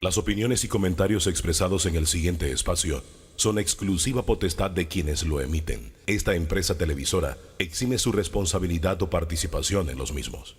Las opiniones y comentarios expresados en el siguiente espacio son exclusiva potestad de quienes lo emiten. Esta empresa televisora exime su responsabilidad o participación en los mismos.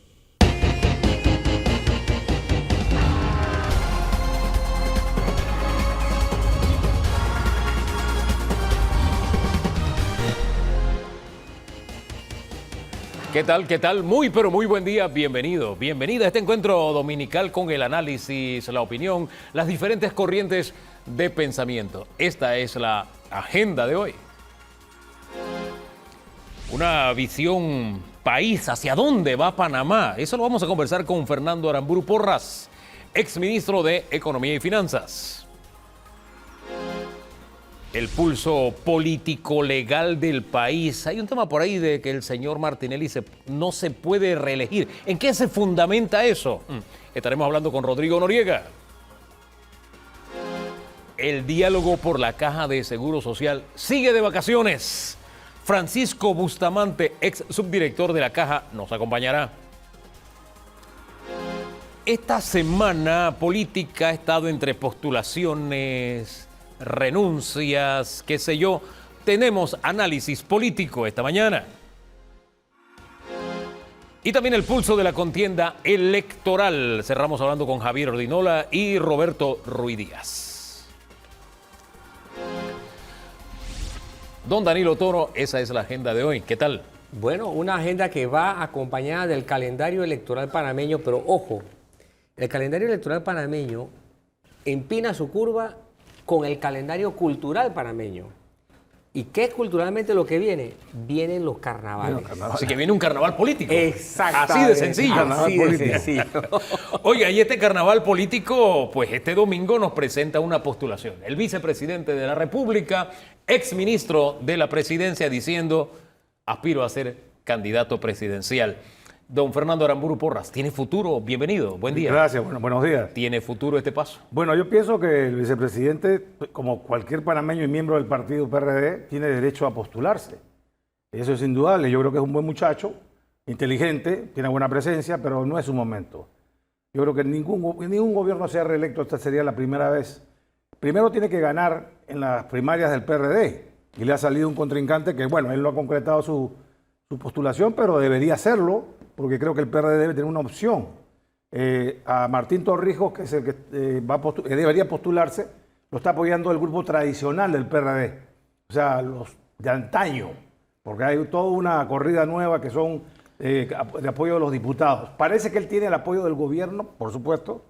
¿Qué tal? ¿Qué tal? Muy, pero muy buen día. Bienvenido, bienvenida a este encuentro dominical con el análisis, la opinión, las diferentes corrientes de pensamiento. Esta es la agenda de hoy. Una visión país, ¿hacia dónde va Panamá? Eso lo vamos a conversar con Fernando Aramburu Porras, exministro de Economía y Finanzas. El pulso político-legal del país. Hay un tema por ahí de que el señor Martinelli no se puede reelegir. ¿En qué se fundamenta eso? Estaremos hablando con Rodrigo Noriega. El diálogo por la Caja de Seguro Social sigue de vacaciones. Francisco Bustamante, ex subdirector de la Caja, nos acompañará. Esta semana política ha estado entre postulaciones, renuncias, qué sé yo. Tenemos análisis político esta mañana. Y también el pulso de la contienda electoral. Cerramos hablando con Javier Ordinola y Roberto Ruiz Díaz. Don Danilo Toro, esa es la agenda de hoy. ¿Qué tal? Bueno, una agenda que va acompañada del calendario electoral panameño, pero ojo, el calendario electoral panameño empina su curva con el calendario cultural panameño. ¿Y qué es culturalmente lo que viene? Vienen los carnavales. Así que viene un carnaval político. Exacto. Así de sencillo. Así de sencillo. Oiga, y este carnaval político, pues este domingo nos presenta una postulación. El vicepresidente de la República, exministro de la presidencia, diciendo, aspiro a ser candidato presidencial. Don Fernando Aramburu Porras, ¿tiene futuro? Bienvenido, buen día. Gracias, buenos días. ¿Tiene futuro este paso? Bueno, yo pienso que el vicepresidente, como cualquier panameño y miembro del partido PRD, tiene derecho a postularse. Eso es indudable. Yo creo que es un buen muchacho, inteligente, tiene buena presencia, pero no es su momento. Yo creo que ningún gobierno sea reelecto, esta sería la primera vez. Primero tiene que ganar en las primarias del PRD y le ha salido un contrincante que, bueno, él no ha concretado su postulación, pero debería hacerlo, porque creo que el PRD debe tener una opción. A Martín Torrijos, que es el que debería postularse, lo está apoyando el grupo tradicional del PRD, o sea, los de antaño, porque hay toda una corrida nueva que son de apoyo de los diputados. Parece que él tiene el apoyo del gobierno, por supuesto,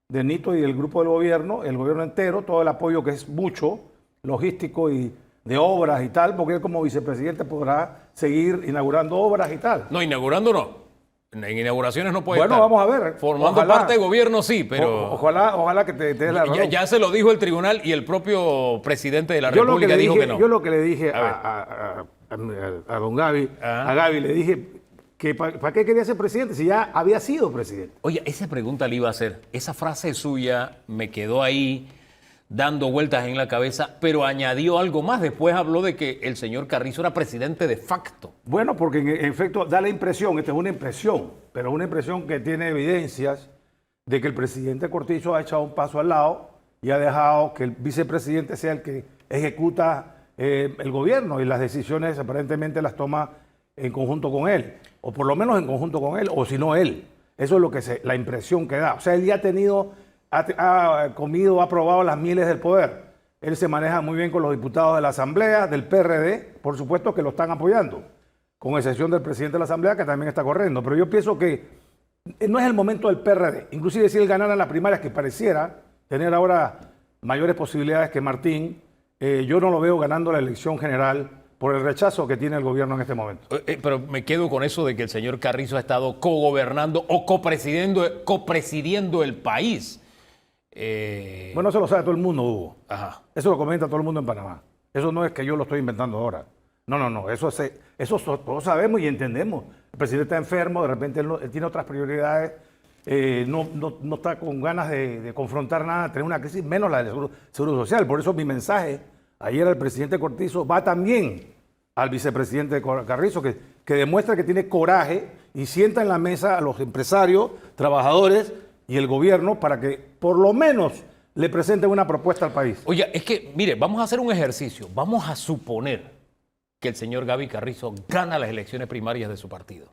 de Nito y del grupo del gobierno, el gobierno entero, todo el apoyo que es mucho, logístico y de obras y tal, porque él como vicepresidente podrá seguir inaugurando obras y tal. No, inaugurando no. En inauguraciones no puede estar. Bueno, vamos a ver. Formando parte de gobierno sí, pero... Ojalá que te dé la razón. Ya se lo dijo el tribunal y el propio presidente de la República dijo que no. Yo lo que le dije a don Gaby, a Gaby le dije que ¿para qué quería ser presidente si ya había sido presidente? Oye, esa pregunta le iba a hacer. Esa frase suya me quedó ahí dando vueltas en la cabeza, pero añadió algo más. Después habló de que el señor Carrizo era presidente de facto. Bueno, porque en efecto da la impresión, esta es una impresión, pero una impresión que tiene evidencias de que el presidente Cortizo ha echado un paso al lado y ha dejado que el vicepresidente sea el que ejecuta el gobierno y las decisiones aparentemente las toma en conjunto con él, o por lo menos en conjunto con él, o si no él. Eso es lo que la impresión que da. O sea, él ya ha comido, ha probado las mieles del poder. Él se maneja muy bien con los diputados de la Asamblea, del PRD, por supuesto que lo están apoyando, con excepción del presidente de la Asamblea, que también está corriendo. Pero yo pienso que no es el momento del PRD. Inclusive si él ganara las primarias, que pareciera tener ahora mayores posibilidades que Martín, yo no lo veo ganando la elección general por el rechazo que tiene el gobierno en este momento. Pero me quedo con eso de que el señor Carrizo ha estado cogobernando o copresidiendo el país. Bueno, eso lo sabe todo el mundo, Hugo. Ajá. Eso lo comenta todo el mundo en Panamá. Eso no es que yo lo estoy inventando ahora. No. Eso todos sabemos y entendemos. El presidente está enfermo, de repente él tiene otras prioridades, no está con ganas de confrontar nada, tener una crisis, menos la del seguro social. Por eso mi mensaje ayer al presidente Cortizo va también al vicepresidente Carrizo, que demuestra que tiene coraje y sienta en la mesa a los empresarios, trabajadores y el gobierno para que por lo menos le presenten una propuesta al país. Oye, es que, mire, vamos a hacer un ejercicio. Vamos a suponer que el señor Gaby Carrizo gana las elecciones primarias de su partido.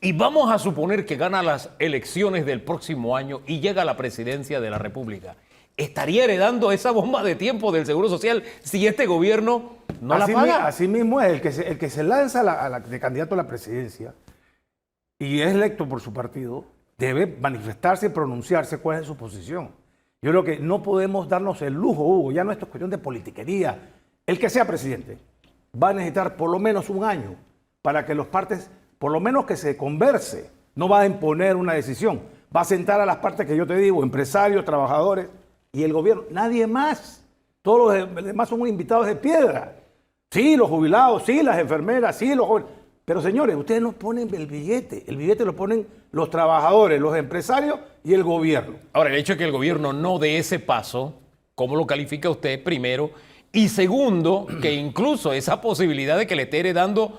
Y vamos a suponer que gana las elecciones del próximo año y llega a la presidencia de la República. ¿Estaría heredando esa bomba de tiempo del Seguro Social si este gobierno no la paga? Así mismo es, el que se lanza de candidato a la presidencia y es electo por su partido, debe manifestarse y pronunciarse cuál es su posición. Yo creo que no podemos darnos el lujo, Hugo, ya no es cuestión de politiquería. El que sea presidente va a necesitar por lo menos un año para que los partes, por lo menos que se converse, no va a imponer una decisión, va a sentar a las partes que yo te digo, empresarios, trabajadores y el gobierno, nadie más. Todos los demás son invitados de piedra. Sí, los jubilados, sí, las enfermeras, sí, los jóvenes. Pero señores, ustedes no ponen el billete lo ponen los trabajadores, los empresarios y el gobierno. Ahora, el hecho de que el gobierno no dé ese paso, ¿cómo lo califica usted primero? Y segundo, que incluso esa posibilidad de que le esté heredando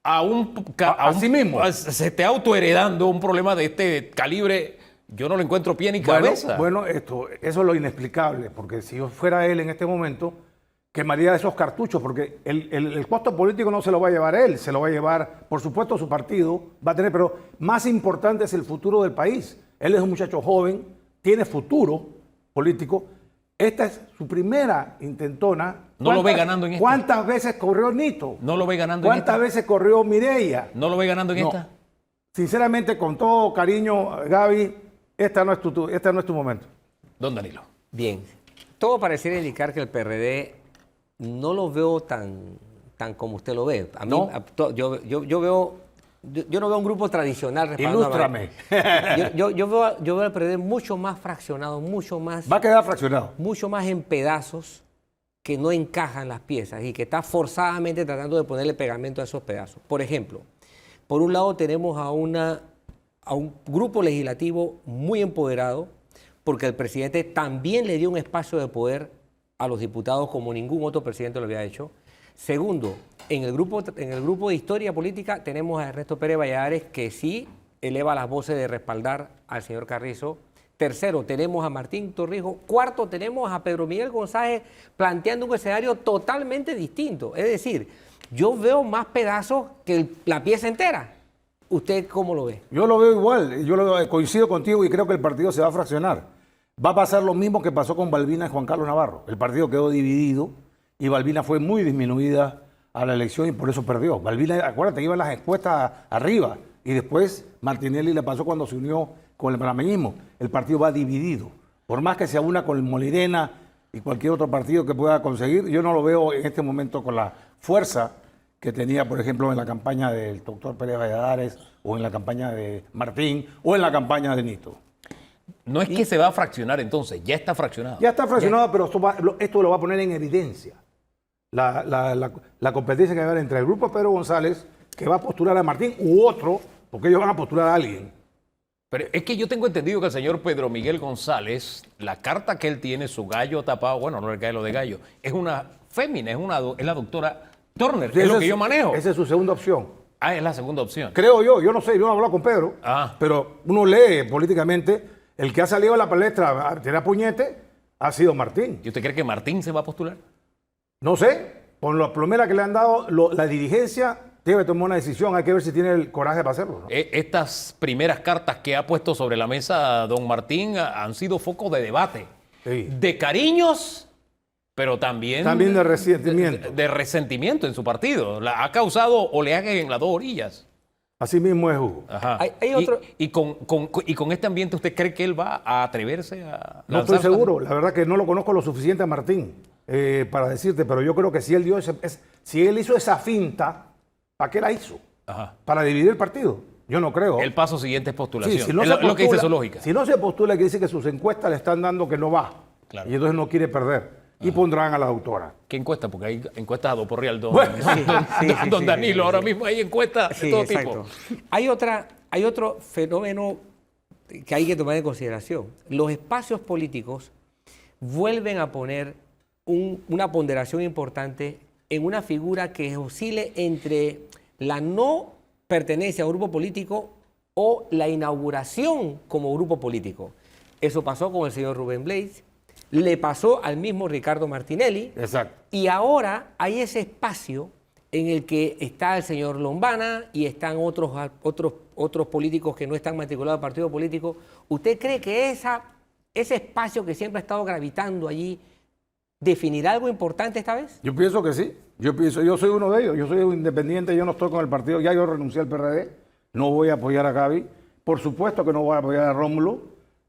Así mismo. se esté autoheredando un problema de este calibre, yo no le encuentro pie ni cabeza. Bueno, eso es lo inexplicable, porque si yo fuera él en este momento, quemaría esos cartuchos, porque el costo político no se lo va a llevar él, se lo va a llevar, por supuesto, su partido, va a tener, pero más importante es el futuro del país. Él es un muchacho joven, tiene futuro político. Esta es su primera intentona. ¿No lo ve ganando en esta? ¿Cuántas veces corrió Nito? ¿No lo ve ganando en esta? ¿Cuántas veces corrió Mireya? ¿No lo ve ganando en esta? Sinceramente, con todo cariño, Gaby, este no es tu momento. Don Danilo. Bien, todo pareciera indicar que el PRD no lo veo tan como usted lo ve. A mí, ¿No? yo no veo un grupo tradicional respaldando a Ilústrame. yo veo al PRD mucho más fraccionado, mucho más Va a quedar fraccionado. en pedazos que no encajan las piezas y que está forzadamente tratando de ponerle pegamento a esos pedazos. Por ejemplo, por un lado tenemos a un grupo legislativo muy empoderado, porque el presidente también le dio un espacio de poder a los diputados como ningún otro presidente lo había hecho. Segundo, en el grupo de historia política tenemos a Ernesto Pérez Valladares, que sí eleva las voces de respaldar al señor Carrizo. Tercero, tenemos a Martín Torrijos. Cuarto, tenemos a Pedro Miguel González planteando un escenario totalmente distinto. Es decir, yo veo más pedazos que la pieza entera. ¿Usted cómo lo ve? Yo lo veo igual, coincido contigo y creo que el partido se va a fraccionar. Va a pasar lo mismo que pasó con Balbina y Juan Carlos Navarro. El partido quedó dividido y Balbina fue muy disminuida a la elección y por eso perdió. Balbina, acuérdate, iban las encuestas arriba y después Martinelli le pasó cuando se unió con el panameñismo. El partido va dividido. Por más que se una con el Molirena y cualquier otro partido que pueda conseguir, yo no lo veo en este momento con la fuerza que tenía, por ejemplo, en la campaña del doctor Pérez Valladares o en la campaña de Martín o en la campaña de Nito. No es que se va a fraccionar entonces, ya está fraccionado. Ya está fraccionado, pero esto lo va a poner en evidencia. La competencia que va a haber entre el grupo de Pedro González, que va a postular a Martín, u otro, porque ellos van a postular a alguien. Pero es que yo tengo entendido que el señor Pedro Miguel González, la carta que él tiene, su gallo tapado, bueno, no le cae lo de gallo, es una fémina, es la doctora Turner, que es lo que yo manejo. Esa es su segunda opción. Ah, es la segunda opción. Creo yo no sé, yo no he hablado con Pedro, pero uno lee políticamente, el que ha salido a la palestra a tirar puñete ha sido Martín. ¿Y usted cree que Martín se va a postular? No sé, por la plomera que le han dado, la dirigencia debe tomar una decisión, hay que ver si tiene el coraje para hacerlo, ¿no? Estas primeras cartas que ha puesto sobre la mesa don Martín han sido foco de debate, Sí. de cariños, pero también de resentimiento. De resentimiento en su partido. Ha causado oleaje en las dos orillas. Así mismo es, Hugo. Ajá. Hay otro... Y con este ambiente, ¿usted cree que él va a atreverse a No estoy lanzarse? seguro, la verdad que no lo conozco lo suficiente a Martín para decirte, pero yo creo que si él si él hizo esa finta, ¿para qué la hizo? Ajá. Para dividir el partido. Yo no creo. El paso siguiente es postulación. Sí, si no es se lo que dice postula- su lógica. Si no se postula, quiere decir que sus encuestas le están dando que no va. Claro. Y entonces no quiere perder. Y pondrán a la doctora. ¿Qué encuesta? Porque hay encuestas a 2 por real. Don, Bueno, don Danilo, ahora mismo hay encuestas de Sí, todo exacto. tipo. Hay otro fenómeno que hay que tomar en consideración. Los espacios políticos vuelven a poner una ponderación importante en una figura que oscile entre la no pertenencia a un grupo político o la inauguración como grupo político. Eso pasó con el señor Rubén Blades, le pasó al mismo Ricardo Martinelli. Exacto. Y ahora hay ese espacio en el que está el señor Lombana y están otros políticos que no están matriculados al partido político. ¿Usted cree que ese espacio que siempre ha estado gravitando allí definirá algo importante esta vez? Yo pienso que sí. Yo soy uno de ellos. Yo soy un independiente, yo no estoy con el partido. Ya yo renuncié al PRD. No voy a apoyar a Gaby. Por supuesto que no voy a apoyar a Rómulo,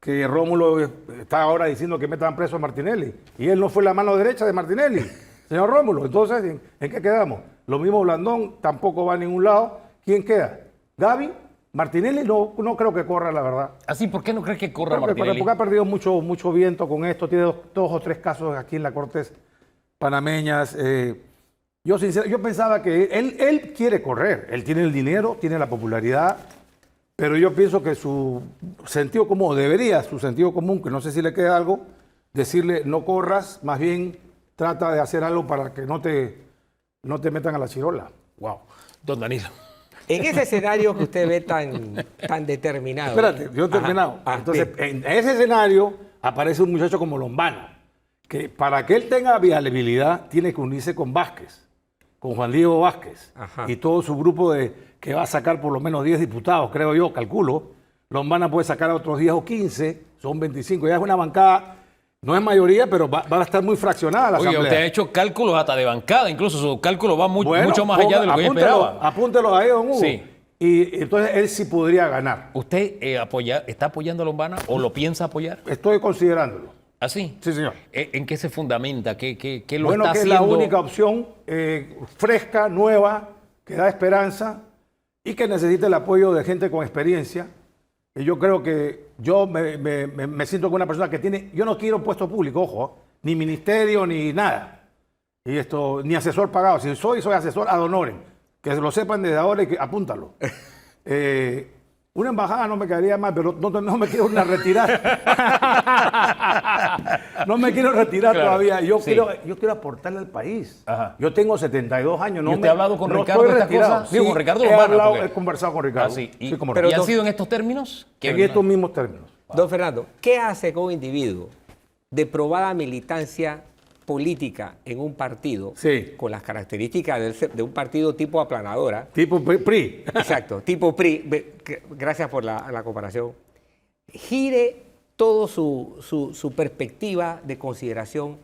que Rómulo está ahora diciendo que metan preso a Martinelli. Y él no fue la mano derecha de Martinelli, señor Rómulo. Entonces, ¿en qué quedamos? Lo mismo Blandón, tampoco va a ningún lado. ¿Quién queda? Gaby. Martinelli no creo que corra, la verdad. ¿Así? ¿Por qué no crees que corra Porque Martinelli? ha perdido mucho viento con esto. Tiene dos o tres casos aquí en la Cortes panameñas. Yo pensaba que él quiere correr. Él tiene el dinero, tiene la popularidad. Pero yo pienso que su sentido común, su sentido común, que no sé si le queda algo, decirle no corras, más bien trata de hacer algo para que no te metan a la chirola. Wow. Don Danilo. En ese escenario que usted ve tan determinado. Espérate, yo he terminado. Entonces, bien. en ese escenario aparece un muchacho como Lombana, que para que él tenga viabilidad tiene que unirse con Vázquez, con Juan Diego Vázquez, Ajá. y todo su grupo que va a sacar por lo menos 10 diputados, creo yo, calculo. Lombana puede sacar a otros 10 o 15, son 25, ya es una bancada. No es mayoría, pero va a estar muy fraccionada la Oye, asamblea. usted ha hecho cálculos hasta de bancada, incluso su cálculo va mucho más allá de lo que yo esperaba. Apúntelo ahí, don Hugo. Sí. Y entonces él sí podría ganar. ¿Usted está apoyando a Lombana o lo piensa apoyar? Estoy considerándolo. ¿Así? Sí, señor. ¿En qué se fundamenta? ¿Qué lo Bueno, está que es haciendo? la única opción fresca, nueva, que da esperanza y que necesita el apoyo de gente con experiencia. Y yo creo que yo me siento como una persona que tiene... Yo no quiero puesto público, ojo, ni ministerio, ni nada. Y ni asesor pagado. Si soy asesor ad honorem. Que lo sepan desde ahora y que apúntalo. Una embajada no me quedaría mal, pero no me quiero retirar. No me quiero retirar Claro, todavía. Yo sí. quiero aportarle al país. Ajá. Yo tengo 72 años. ¿Y usted ha hablado con Ricardo estoy de estas retirado. cosas? Digo, con Ricardo he Lombana, hablado, porque- he conversado con Ricardo. Ah, sí. Sí, cómo no. pero ¿Y han dos- sido en estos términos? En estos mismos términos. Don Fernando, ¿qué hace con un individuo de probada militancia política en un partido Sí. con las características de un partido tipo aplanadora? Tipo PRI. Exacto, tipo PRI. Gracias por la comparación. Gire toda su perspectiva de consideración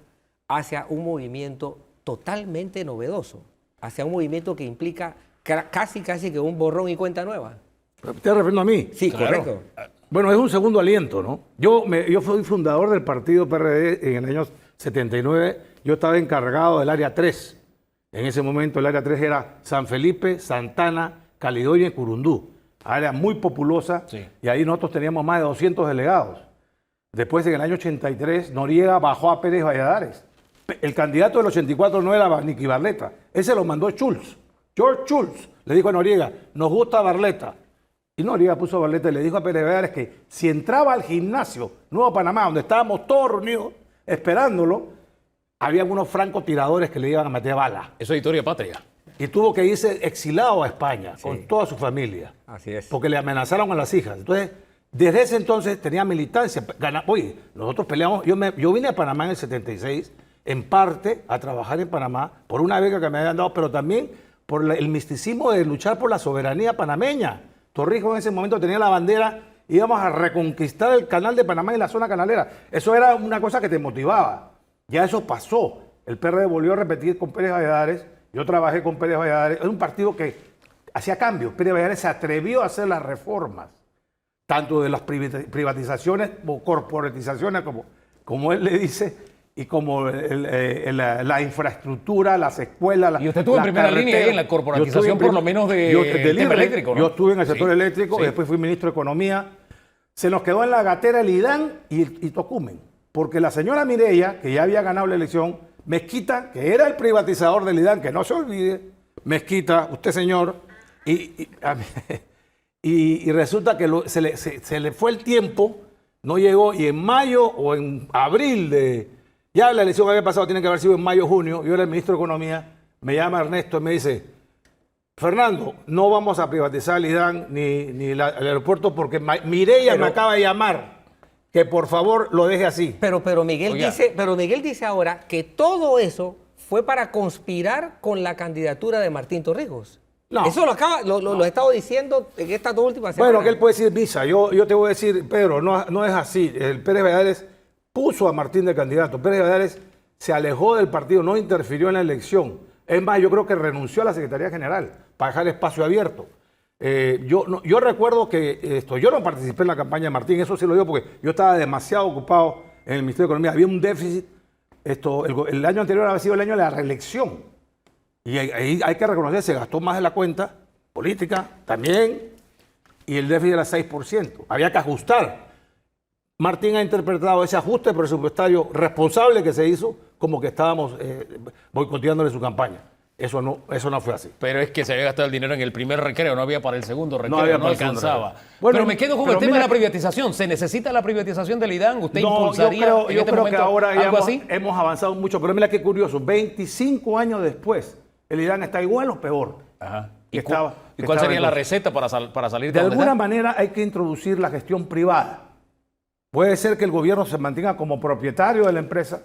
hacia un movimiento totalmente novedoso, hacia un movimiento que implica casi que un borrón y cuenta nueva. ¿Te estás refiriendo a mí? Sí, Claro. correcto. Bueno, es un segundo aliento, ¿no? Yo fui fundador del partido PRD en el año 79. Yo estaba encargado del área 3. En ese momento el área 3 era San Felipe, Santana, Caledonia y Curundú. Área muy populosa. Sí. Y ahí nosotros teníamos más de 200 delegados. Después, en el año 83, Noriega bajó a Pérez Valladares. El candidato del 84 no era Nicky Barletta. Ese lo mandó Schultz. George Schultz le dijo a Noriega, nos gusta Barletta. Y Noriega puso a Barletta y le dijo a Pérez Valladares que si entraba al gimnasio Nuevo Panamá, donde estábamos todos reunidos esperándolo, había unos francotiradores que le iban a meter bala. Eso es historia patria. Y tuvo que irse exilado a España con toda su familia. Así es. Porque le amenazaron a las hijas. Entonces, desde ese entonces tenía militancia. Oye, nosotros peleamos. Yo vine a Panamá en el 76, en parte a trabajar en Panamá por una beca que me habían dado, pero también por el misticismo de luchar por la soberanía panameña. Torrijos en ese momento tenía la bandera, íbamos a reconquistar el canal de Panamá y la zona canalera. Eso era una cosa que te motivaba. Ya eso pasó. El PRD volvió a repetir con Pérez Valladares. Yo trabajé con Pérez Valladares. Es un partido que hacía cambios. Pérez Valladares se atrevió a hacer las reformas, tanto de las privatizaciones o corporatizaciones, como él le dice, y como la infraestructura, las escuelas, Y usted estuvo en primera línea ahí en la corporatización, por lo menos del tema eléctrico, ¿no? Yo estuve en el sector Sí, eléctrico, sí. después fui ministro de Economía. Se nos quedó en la gatera el IDAN y Tocumen, porque la señora Mireya, que ya había ganado la elección, Mezquita, que era el privatizador del IDAN, que no se olvide, Mezquita, usted señor, y resulta que se le fue el tiempo, no llegó, y en mayo o en abril ya la elección había pasado, tiene que haber sido en mayo o junio, yo era el ministro de Economía, me llama Ernesto y me dice, Fernando, no vamos a privatizar el IDAN ni el aeropuerto porque Mireya me acaba de llamar que por favor lo deje así. Pero Miguel Oiga. Miguel dice ahora que todo eso fue para conspirar con la candidatura de Martín Torrijos. No. Eso lo he estado diciendo en estas 2 últimas semanas. Bueno, que él puede decir misa. Yo te voy a decir, Pedro, no es así. El Pérez Valladares puso a Martín de candidato. Pérez Valladares se alejó del partido, no interfirió en la elección. Es más, yo creo que renunció a la Secretaría General para dejar el espacio abierto. Yo recuerdo que yo no participé en la campaña de Martín, eso sí lo digo porque yo estaba demasiado ocupado en el Ministerio de Economía. Había un déficit. El año anterior había sido el año de la reelección. Y ahí hay que reconocer, se gastó más de la cuenta política también, y el déficit era 6%. Había que ajustar. Martín ha interpretado ese ajuste presupuestario responsable que se hizo como que estábamos boicoteándole su campaña. Eso no fue así. Pero es que se había gastado el dinero en el primer recreo, no había para el segundo recreo, había no para el segundo alcanzaba. recreo. Bueno, pero me quedo con pero el tema de mira la privatización. ¿Se necesita la privatización del IDAN? ¿Usted No, impulsaría yo en este creo que momento ahora ya algo así? hemos avanzado mucho, pero mira qué curioso, 25 años después, el IDAN está igual o peor. Ajá. que ¿Y, estaba- ¿y que cuál estaba sería la entonces. receta para salir De donde alguna está? manera hay que introducir la gestión privada. Puede ser que el gobierno se mantenga como propietario de la empresa,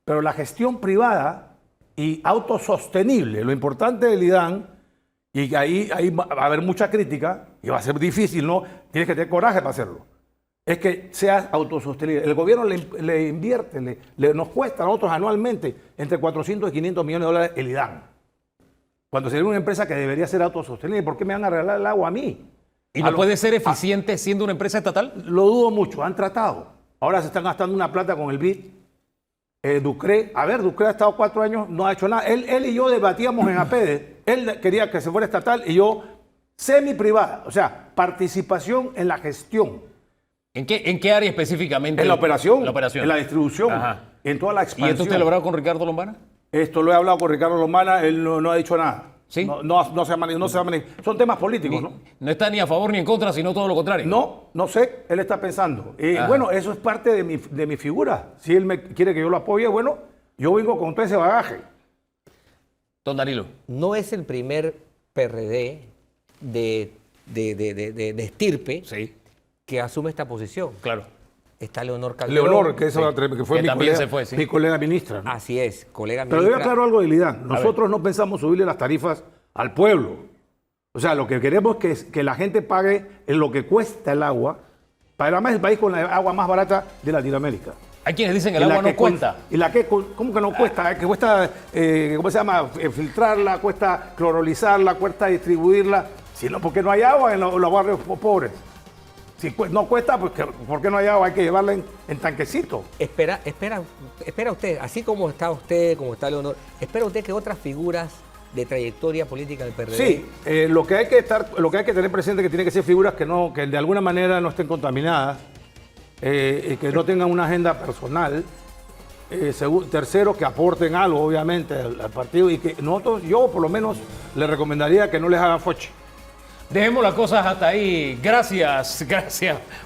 pero la gestión privada y autosostenible, lo importante del IDAN, y ahí va a haber mucha crítica, y va a ser difícil, ¿no? Tienes que tener coraje para hacerlo. Es que sea autosostenible. El gobierno le invierte, nos cuesta a nosotros anualmente entre 400 y 500 millones de dólares el IDAN. Cuando sería una empresa que debería ser autosostenible, ¿por qué me van a regalar el agua a mí? ¿Y no puede ser eficiente siendo una empresa estatal? Lo dudo mucho, han tratado. Ahora se están gastando una plata con el BID. Ducré ha estado 4 años, no ha hecho nada. Él y yo debatíamos en APEDE. Él quería que se fuera estatal y yo semi-privada. O sea, participación en la gestión, ¿En qué área específicamente? en la operación, La operación. en la distribución, Ajá. en toda la ¿Y expansión. esto usted lo hablado con Ricardo Lombana? Esto lo he hablado con Ricardo Lombana, él no ha dicho nada. ¿Sí? No se ha manejado. Son temas políticos, ¿no? No está ni a favor ni en contra, sino todo lo contrario. No sé, él está pensando. Ajá. Bueno, eso es parte de mi figura. Si él me quiere que yo lo apoye, bueno, yo vengo con todo ese bagaje. Don Danilo. No es el primer PRD de estirpe Sí, que asume esta posición. claro. Está Leonor Calderón. Leonor, que Sí. fue Que mi también colega, se fue, sí. mi colega ministra, ¿no? Así es, colega Pero ministra. yo aclaro algo de IDAN. Nosotros no pensamos subirle las tarifas al pueblo. O sea, lo que queremos es que la gente pague en lo que cuesta el agua. Panamá es el país con la agua más barata de Latinoamérica. Hay quienes dicen que el Y la agua no que cuenta. Y la que, ¿cómo que no cuesta? Que cuesta, ¿cómo se llama? Filtrarla, cuesta clorolizarla, cuesta distribuirla. Si no, porque no hay agua en los barrios pobres. Si no cuesta, pues ¿por qué no hay agua? Hay que llevarla en tanquecito. Espera usted, así como está usted, como está Leonor, espera usted que otras figuras de trayectoria política del PRD. Sí, lo que hay que tener presente es que tiene que ser figuras que de alguna manera no estén contaminadas, que no tengan una agenda personal. Tercero, que aporten algo, obviamente, al partido y que yo por lo menos le recomendaría que no les hagan foche. Dejemos las cosas hasta ahí. Gracias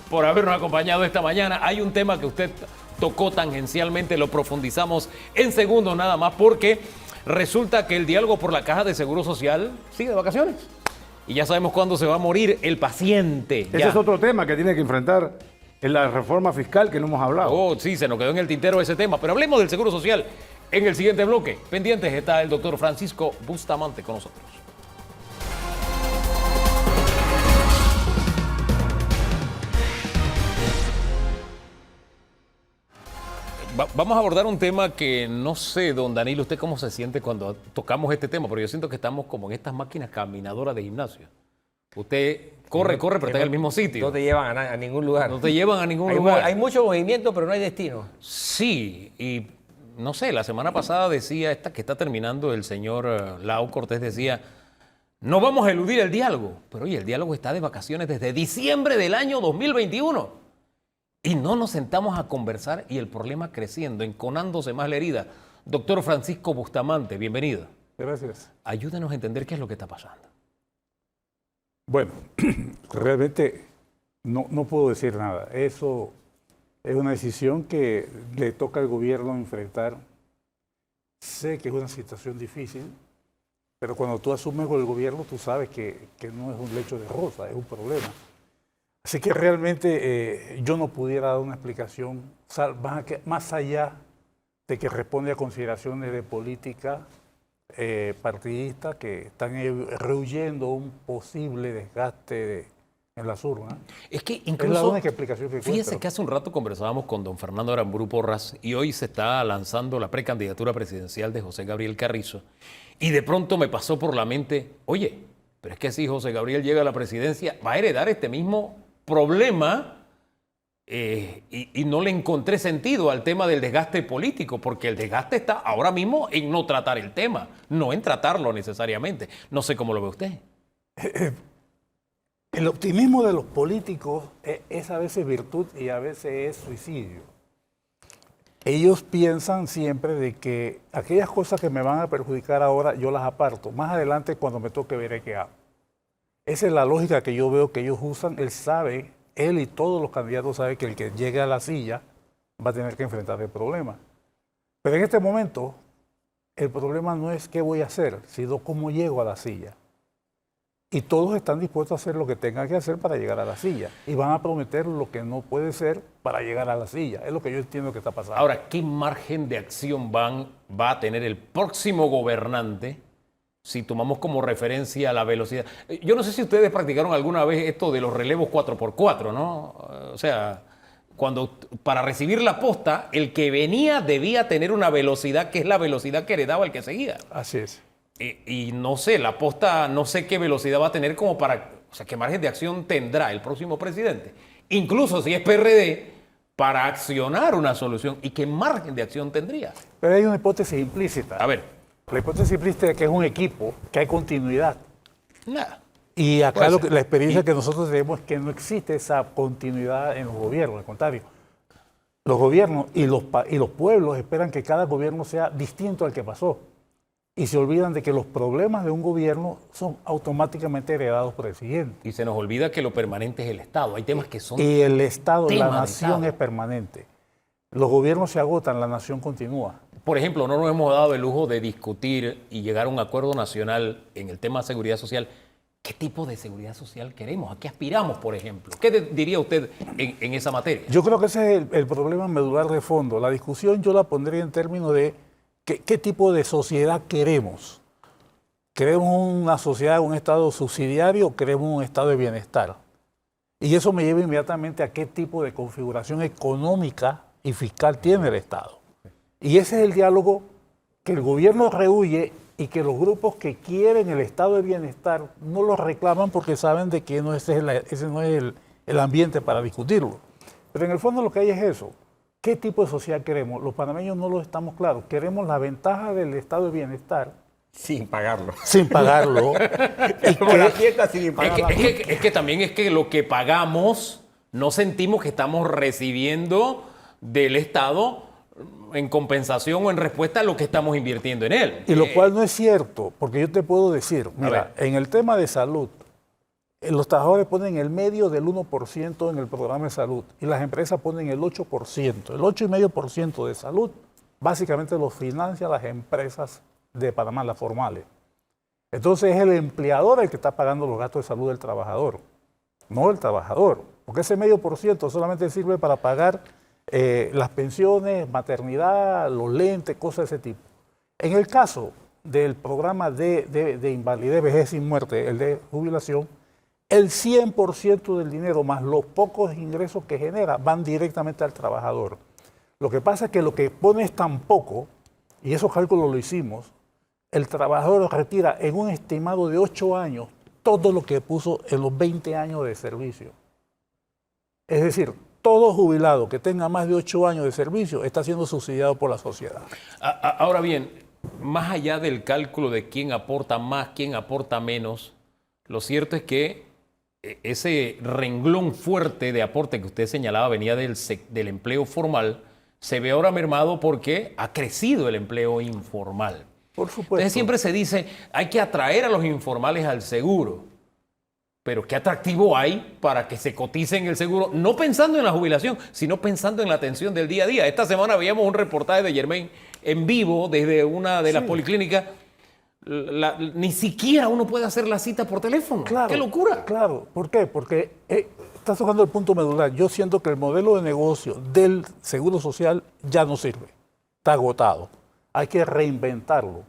por habernos acompañado esta mañana. Hay un tema que usted tocó tangencialmente, lo profundizamos en segundos nada más, porque resulta que el diálogo por la Caja de Seguro Social sigue de vacaciones. Y ya sabemos cuándo se va a morir el paciente. Ese Ya. es otro tema que tiene que enfrentar en la reforma fiscal que no hemos hablado. Oh, sí, se nos quedó en el tintero ese tema. Pero hablemos del Seguro Social en el siguiente bloque. Pendientes está el doctor Francisco Bustamante con nosotros. Vamos a abordar un tema que no sé, don Danilo, usted cómo se siente cuando tocamos este tema, pero yo siento que estamos como en estas máquinas caminadoras de gimnasio. Usted corre, pero está en el mismo sitio. No te llevan a ningún lugar. No te llevan a ningún Hay lugar. hay mucho movimiento, pero no hay destino. Sí, y no sé, la semana pasada decía que está terminando el señor Lau Cortés, decía, no vamos a eludir el diálogo, pero oye, el diálogo está de vacaciones desde diciembre del año 2021 y no nos sentamos a conversar y el problema creciendo, enconándose más la herida. Doctor Francisco Bustamante, bienvenido. Gracias. Ayúdenos a entender qué es lo que está pasando. Bueno, realmente no puedo decir nada. Eso es una decisión que le toca al gobierno enfrentar. Sé que es una situación difícil, pero cuando tú asumes con el gobierno, tú sabes que no es un lecho de rosa, es un problema. Así que realmente yo no pudiera dar una explicación más allá de que responde a consideraciones de política partidista que están rehuyendo un posible desgaste en las urnas. Es que Es incluso, la única explicación que fíjese encuentro. que hace un rato conversábamos con don Fernando Aramburu Porras y hoy se está lanzando la precandidatura presidencial de José Gabriel Carrizo y de pronto me pasó por la mente, oye, pero es que si José Gabriel llega a la presidencia va a heredar este mismo problema y no le encontré sentido al tema del desgaste político, porque el desgaste está ahora mismo en no tratar el tema, no en tratarlo necesariamente. No sé cómo lo ve usted. El optimismo de los políticos es a veces virtud y a veces es suicidio. Ellos piensan siempre de que aquellas cosas que me van a perjudicar ahora yo las aparto. Más adelante cuando me toque veré qué hago. Esa es la lógica que yo veo que ellos usan. Él y todos los candidatos saben que el que llegue a la silla va a tener que enfrentar el problema. Pero en este momento el problema no es qué voy a hacer, sino cómo llego a la silla. Y todos están dispuestos a hacer lo que tengan que hacer para llegar a la silla. Y van a prometer lo que no puede ser para llegar a la silla. Es lo que yo entiendo que está pasando. Ahora, ¿qué margen de acción va a tener el próximo gobernante si tomamos como referencia la velocidad? Yo no sé si ustedes practicaron alguna vez esto de los relevos 4x4, ¿no? O sea, cuando para recibir la posta, el que venía debía tener una velocidad que es la velocidad que heredaba el que seguía. Así es. Y no sé, la posta no sé qué velocidad va a tener como para, o sea, qué margen de acción tendrá el próximo presidente. Incluso si es PRD, para accionar una solución. ¿Y qué margen de acción tendría? Pero hay una hipótesis implícita. A ver. La hipótesis implícita es que es un equipo, que hay continuidad. Nada. Y acá Puede ser. la experiencia que nosotros tenemos es que no existe esa continuidad en los gobiernos, al contrario. Los gobiernos y los pueblos esperan que cada gobierno sea distinto al que pasó. Y se olvidan de que los problemas de un gobierno son automáticamente heredados por el siguiente. Y se nos olvida que lo permanente es el Estado. Hay temas que son... Y el Estado, tema la de nación Estado. es permanente. Los gobiernos se agotan, la nación continúa. Por ejemplo, no nos hemos dado el lujo de discutir y llegar a un acuerdo nacional en el tema de seguridad social. ¿Qué tipo de seguridad social queremos? ¿A qué aspiramos, por ejemplo? ¿Qué diría usted en esa materia? Yo creo que ese es el problema medular de fondo. La discusión yo la pondría en términos de qué tipo de sociedad queremos. ¿Queremos una sociedad, un Estado subsidiario o queremos un Estado de bienestar? Y eso me lleva inmediatamente a qué tipo de configuración económica y fiscal tiene el Estado. Y ese es el diálogo que el gobierno rehuye y que los grupos que quieren el estado de bienestar no lo reclaman porque saben de que ese no es el ambiente para discutirlo. Pero en el fondo lo que hay es eso. ¿Qué tipo de sociedad queremos? Los panameños no lo estamos claros. Queremos la ventaja del estado de bienestar Sin pagarlo. sin pagarlo. y Como la que, fiesta sin pagarla. Es que también es que lo que pagamos no sentimos que estamos recibiendo del Estado en compensación o en respuesta a lo que estamos invirtiendo en él. y lo cual no es cierto, porque yo te puedo decir, mira, ver. en el tema de salud, los trabajadores ponen el medio del 1% en el programa de salud y las empresas ponen el 8%. El 8,5% de salud básicamente lo financian las empresas de Panamá, las formales. Entonces es el empleador el que está pagando los gastos de salud del trabajador, no el trabajador, porque ese medio por ciento solamente sirve para pagar las pensiones, maternidad, los lentes, cosas de ese tipo. En el caso del programa de invalidez, vejez y muerte, el de jubilación, el 100% del dinero más los pocos ingresos que genera van directamente al trabajador. Lo que pasa es que lo que pone es tan poco, y esos cálculos lo hicimos, el trabajador retira en un estimado de 8 años todo lo que puso en los 20 años de servicio. Es decir, todo jubilado que tenga más de 8 años de servicio está siendo subsidiado por la sociedad. Ahora bien, más allá del cálculo de quién aporta más, quién aporta menos, lo cierto es que ese renglón fuerte de aporte que usted señalaba venía del empleo formal, se ve ahora mermado porque ha crecido el empleo informal. Por supuesto. Entonces siempre se dice, hay que atraer a los informales al seguro. Pero ¿qué atractivo hay para que se cotice en el seguro? No pensando en la jubilación, sino pensando en la atención del día a día. Esta semana veíamos un reportaje de Germain en vivo desde una de las policlínicas. Ni siquiera uno puede hacer la cita por teléfono. Claro, ¡Qué locura! Claro. ¿Por qué? Porque estás tocando el punto medular. Yo siento que el modelo de negocio del Seguro Social ya no sirve. Está agotado. Hay que reinventarlo.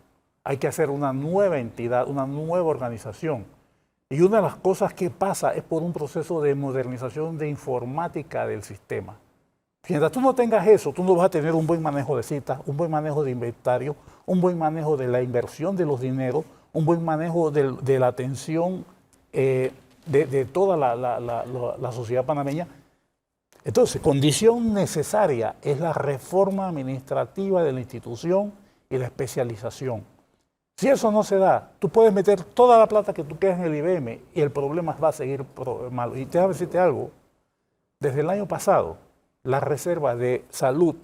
Hay que hacer una nueva entidad, una nueva organización. Y una de las cosas que pasa es por un proceso de modernización de informática del sistema. Mientras tú no tengas eso, tú no vas a tener un buen manejo de citas, un buen manejo de inventario, un buen manejo de la inversión de los dineros, un buen manejo de la atención de toda la sociedad panameña. Entonces, condición necesaria es la reforma administrativa de la institución y la especialización. Si eso no se da, tú puedes meter toda la plata que tú quieras en el IBM y el problema va a seguir malo. Y te voy a decirte algo, desde el año pasado, las reservas de salud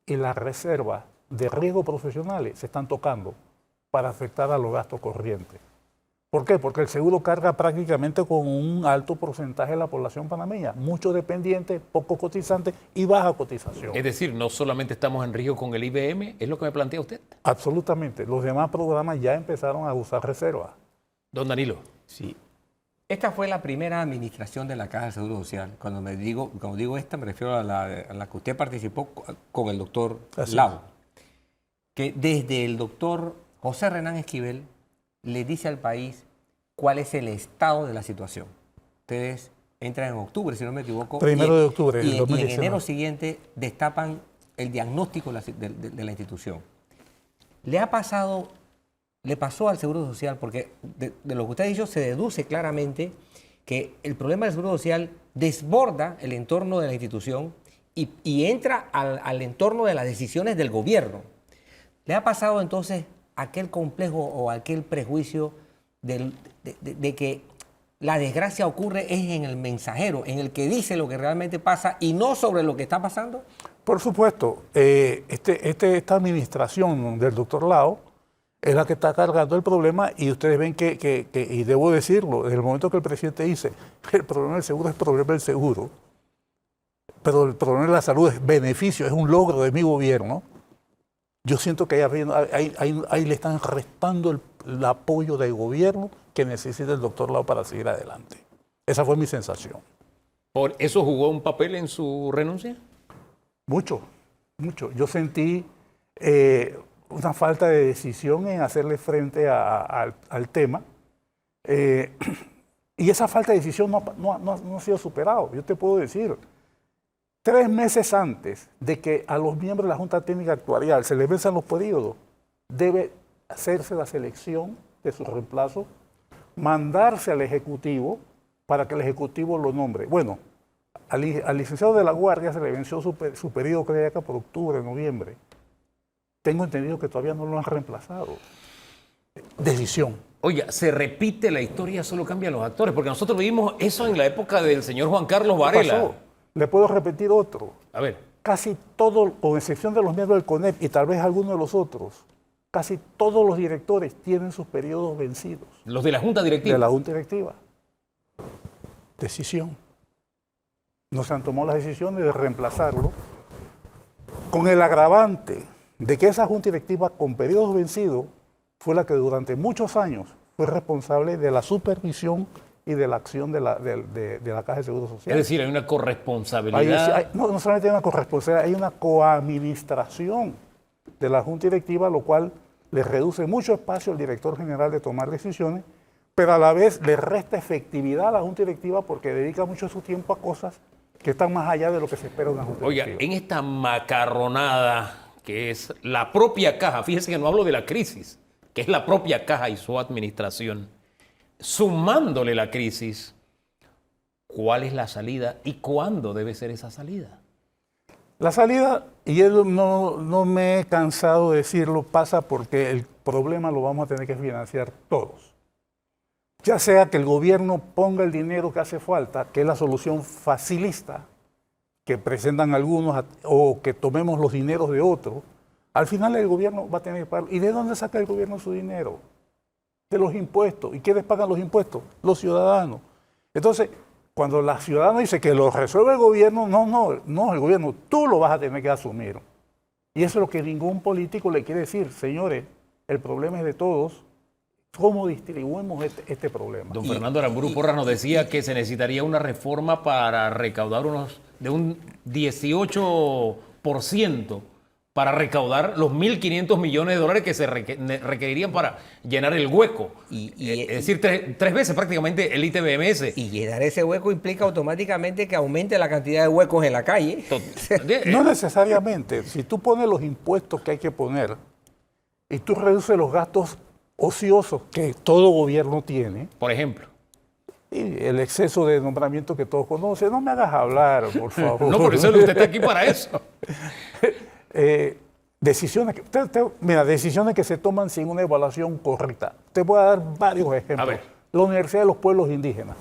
y las reservas de riesgo profesionales se están tocando para afectar a los gastos corrientes. ¿Por qué? Porque el seguro carga prácticamente con un alto porcentaje de la población panameña, muchos dependientes, poco cotizantes y baja cotización. Es decir, no solamente estamos en riesgo con el IBM, ¿es lo que me plantea usted? Absolutamente. Los demás programas ya empezaron a usar reservas. Don Danilo. Sí. Esta fue la primera administración de la Caja de Seguro Social. Cuando digo esta, me refiero a la que usted participó con el doctor Lau. Que desde el doctor José Renán Esquivel le dice al país cuál es el estado de la situación. Ustedes entran en octubre, si no me equivoco. 1 de octubre. Y en enero siguiente destapan el diagnóstico de la institución. Le pasó al Seguro Social, porque de lo que usted ha dicho se deduce claramente que el problema del Seguro Social desborda el entorno de la institución y entra al entorno de las decisiones del gobierno. ¿Le ha pasado entonces aquel complejo o aquel prejuicio de que la desgracia ocurre es en el mensajero, en el que dice lo que realmente pasa y no sobre lo que está pasando? Por supuesto, esta administración del doctor Lao es la que está cargando el problema y ustedes ven y debo decirlo, desde el momento que el presidente dice que el problema del seguro es el problema del seguro, pero el problema de la salud es beneficio, es un logro de mi gobierno. Yo siento que ahí le están restando el apoyo del gobierno que necesita el doctor Lao para seguir adelante. Esa fue mi sensación. ¿Por eso jugó un papel en su renuncia? Mucho, mucho. Yo sentí una falta de decisión en hacerle frente al tema. Y esa falta de decisión no ha sido superado. Yo te puedo decir, 3 meses antes de que a los miembros de la Junta Técnica Actuarial se les venzan los periodos, debe hacerse la selección de su reemplazo, mandarse al Ejecutivo para que el Ejecutivo lo nombre. Bueno, al licenciado de la Guardia se le venció su periodo, creo que por octubre, noviembre. Tengo entendido que todavía no lo han reemplazado. Decisión. Oiga, se repite la historia, solo cambian los actores, porque nosotros vivimos eso en la época del señor Juan Carlos Varela. Pasó. Le puedo repetir otro. A ver. Casi todo, con excepción de los miembros del CONEP y tal vez algunos de los otros, casi todos los directores tienen sus periodos vencidos. Los de la Junta Directiva. De la Junta Directiva. Decisión. No se han tomado las decisiones de reemplazarlo con el agravante de que esa Junta Directiva con periodos vencidos fue la que durante muchos años fue responsable de la supervisión y de la acción de la Caja de Seguro Social. Es decir, hay una corresponsabilidad. No solamente hay una corresponsabilidad, hay una coadministración de la Junta Directiva, lo cual le reduce mucho espacio al director general de tomar decisiones, pero a la vez le resta efectividad a la Junta Directiva porque dedica mucho su tiempo a cosas que están más allá de lo que se espera de una Junta Oiga, Directiva. en esta macarronada que es la propia Caja, fíjese que no hablo de la crisis, que es la propia Caja y su administración, sumándole la crisis, ¿cuál es la salida y cuándo debe ser esa salida? La salida, y yo no me he cansado de decirlo, pasa porque el problema lo vamos a tener que financiar todos. Ya sea que el gobierno ponga el dinero que hace falta, que es la solución facilista que presentan algunos, o que tomemos los dineros de otros, al final el gobierno va a tener que pagar. ¿Y de dónde saca el gobierno su dinero? De los impuestos. ¿Y quiénes pagan los impuestos? Los ciudadanos. Entonces, cuando la ciudadana dice que lo resuelve el gobierno, no, el gobierno, tú lo vas a tener que asumir. Y eso es lo que ningún político le quiere decir. Señores, el problema es de todos, cómo distribuimos este problema. Don Fernando Aramburu Porras nos decía que se necesitaría una reforma para recaudar de un 18% para recaudar los 1.500 millones de dólares que se requerirían para llenar el hueco. Es decir, tres veces prácticamente el ITBMS. Y llenar ese hueco implica automáticamente que aumente la cantidad de huecos en la calle. No necesariamente. Si tú pones los impuestos que hay que poner y tú reduces los gastos ociosos que todo gobierno tiene, Por ejemplo. y el exceso de nombramiento que todos conocen, no me hagas hablar, por favor. No, por eso usted está aquí para eso. Decisiones decisiones que se toman sin una evaluación correcta. Te voy a dar varios ejemplos. A ver. La Universidad de los Pueblos Indígenas.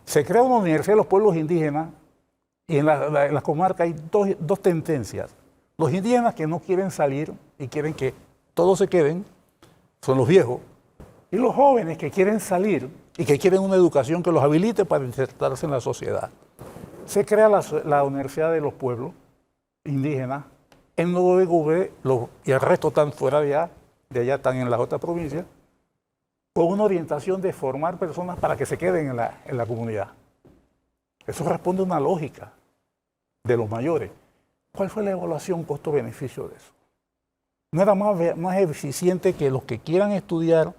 Se crea una Universidad de los Pueblos Indígenas y en la comarca hay dos tendencias. Los indígenas que no quieren salir y quieren que todos se queden, son los viejos. Y los jóvenes que quieren salir y que quieren una educación que los habilite para insertarse en la sociedad. Se crea la Universidad de los Pueblos Indígenas en Nogove y el resto están fuera de allá están en las otras provincias, con una orientación de formar personas para que se queden en la comunidad. Eso responde a una lógica de los mayores. ¿Cuál fue la evaluación costo-beneficio de eso? ¿No era más eficiente que los que quieran estudiar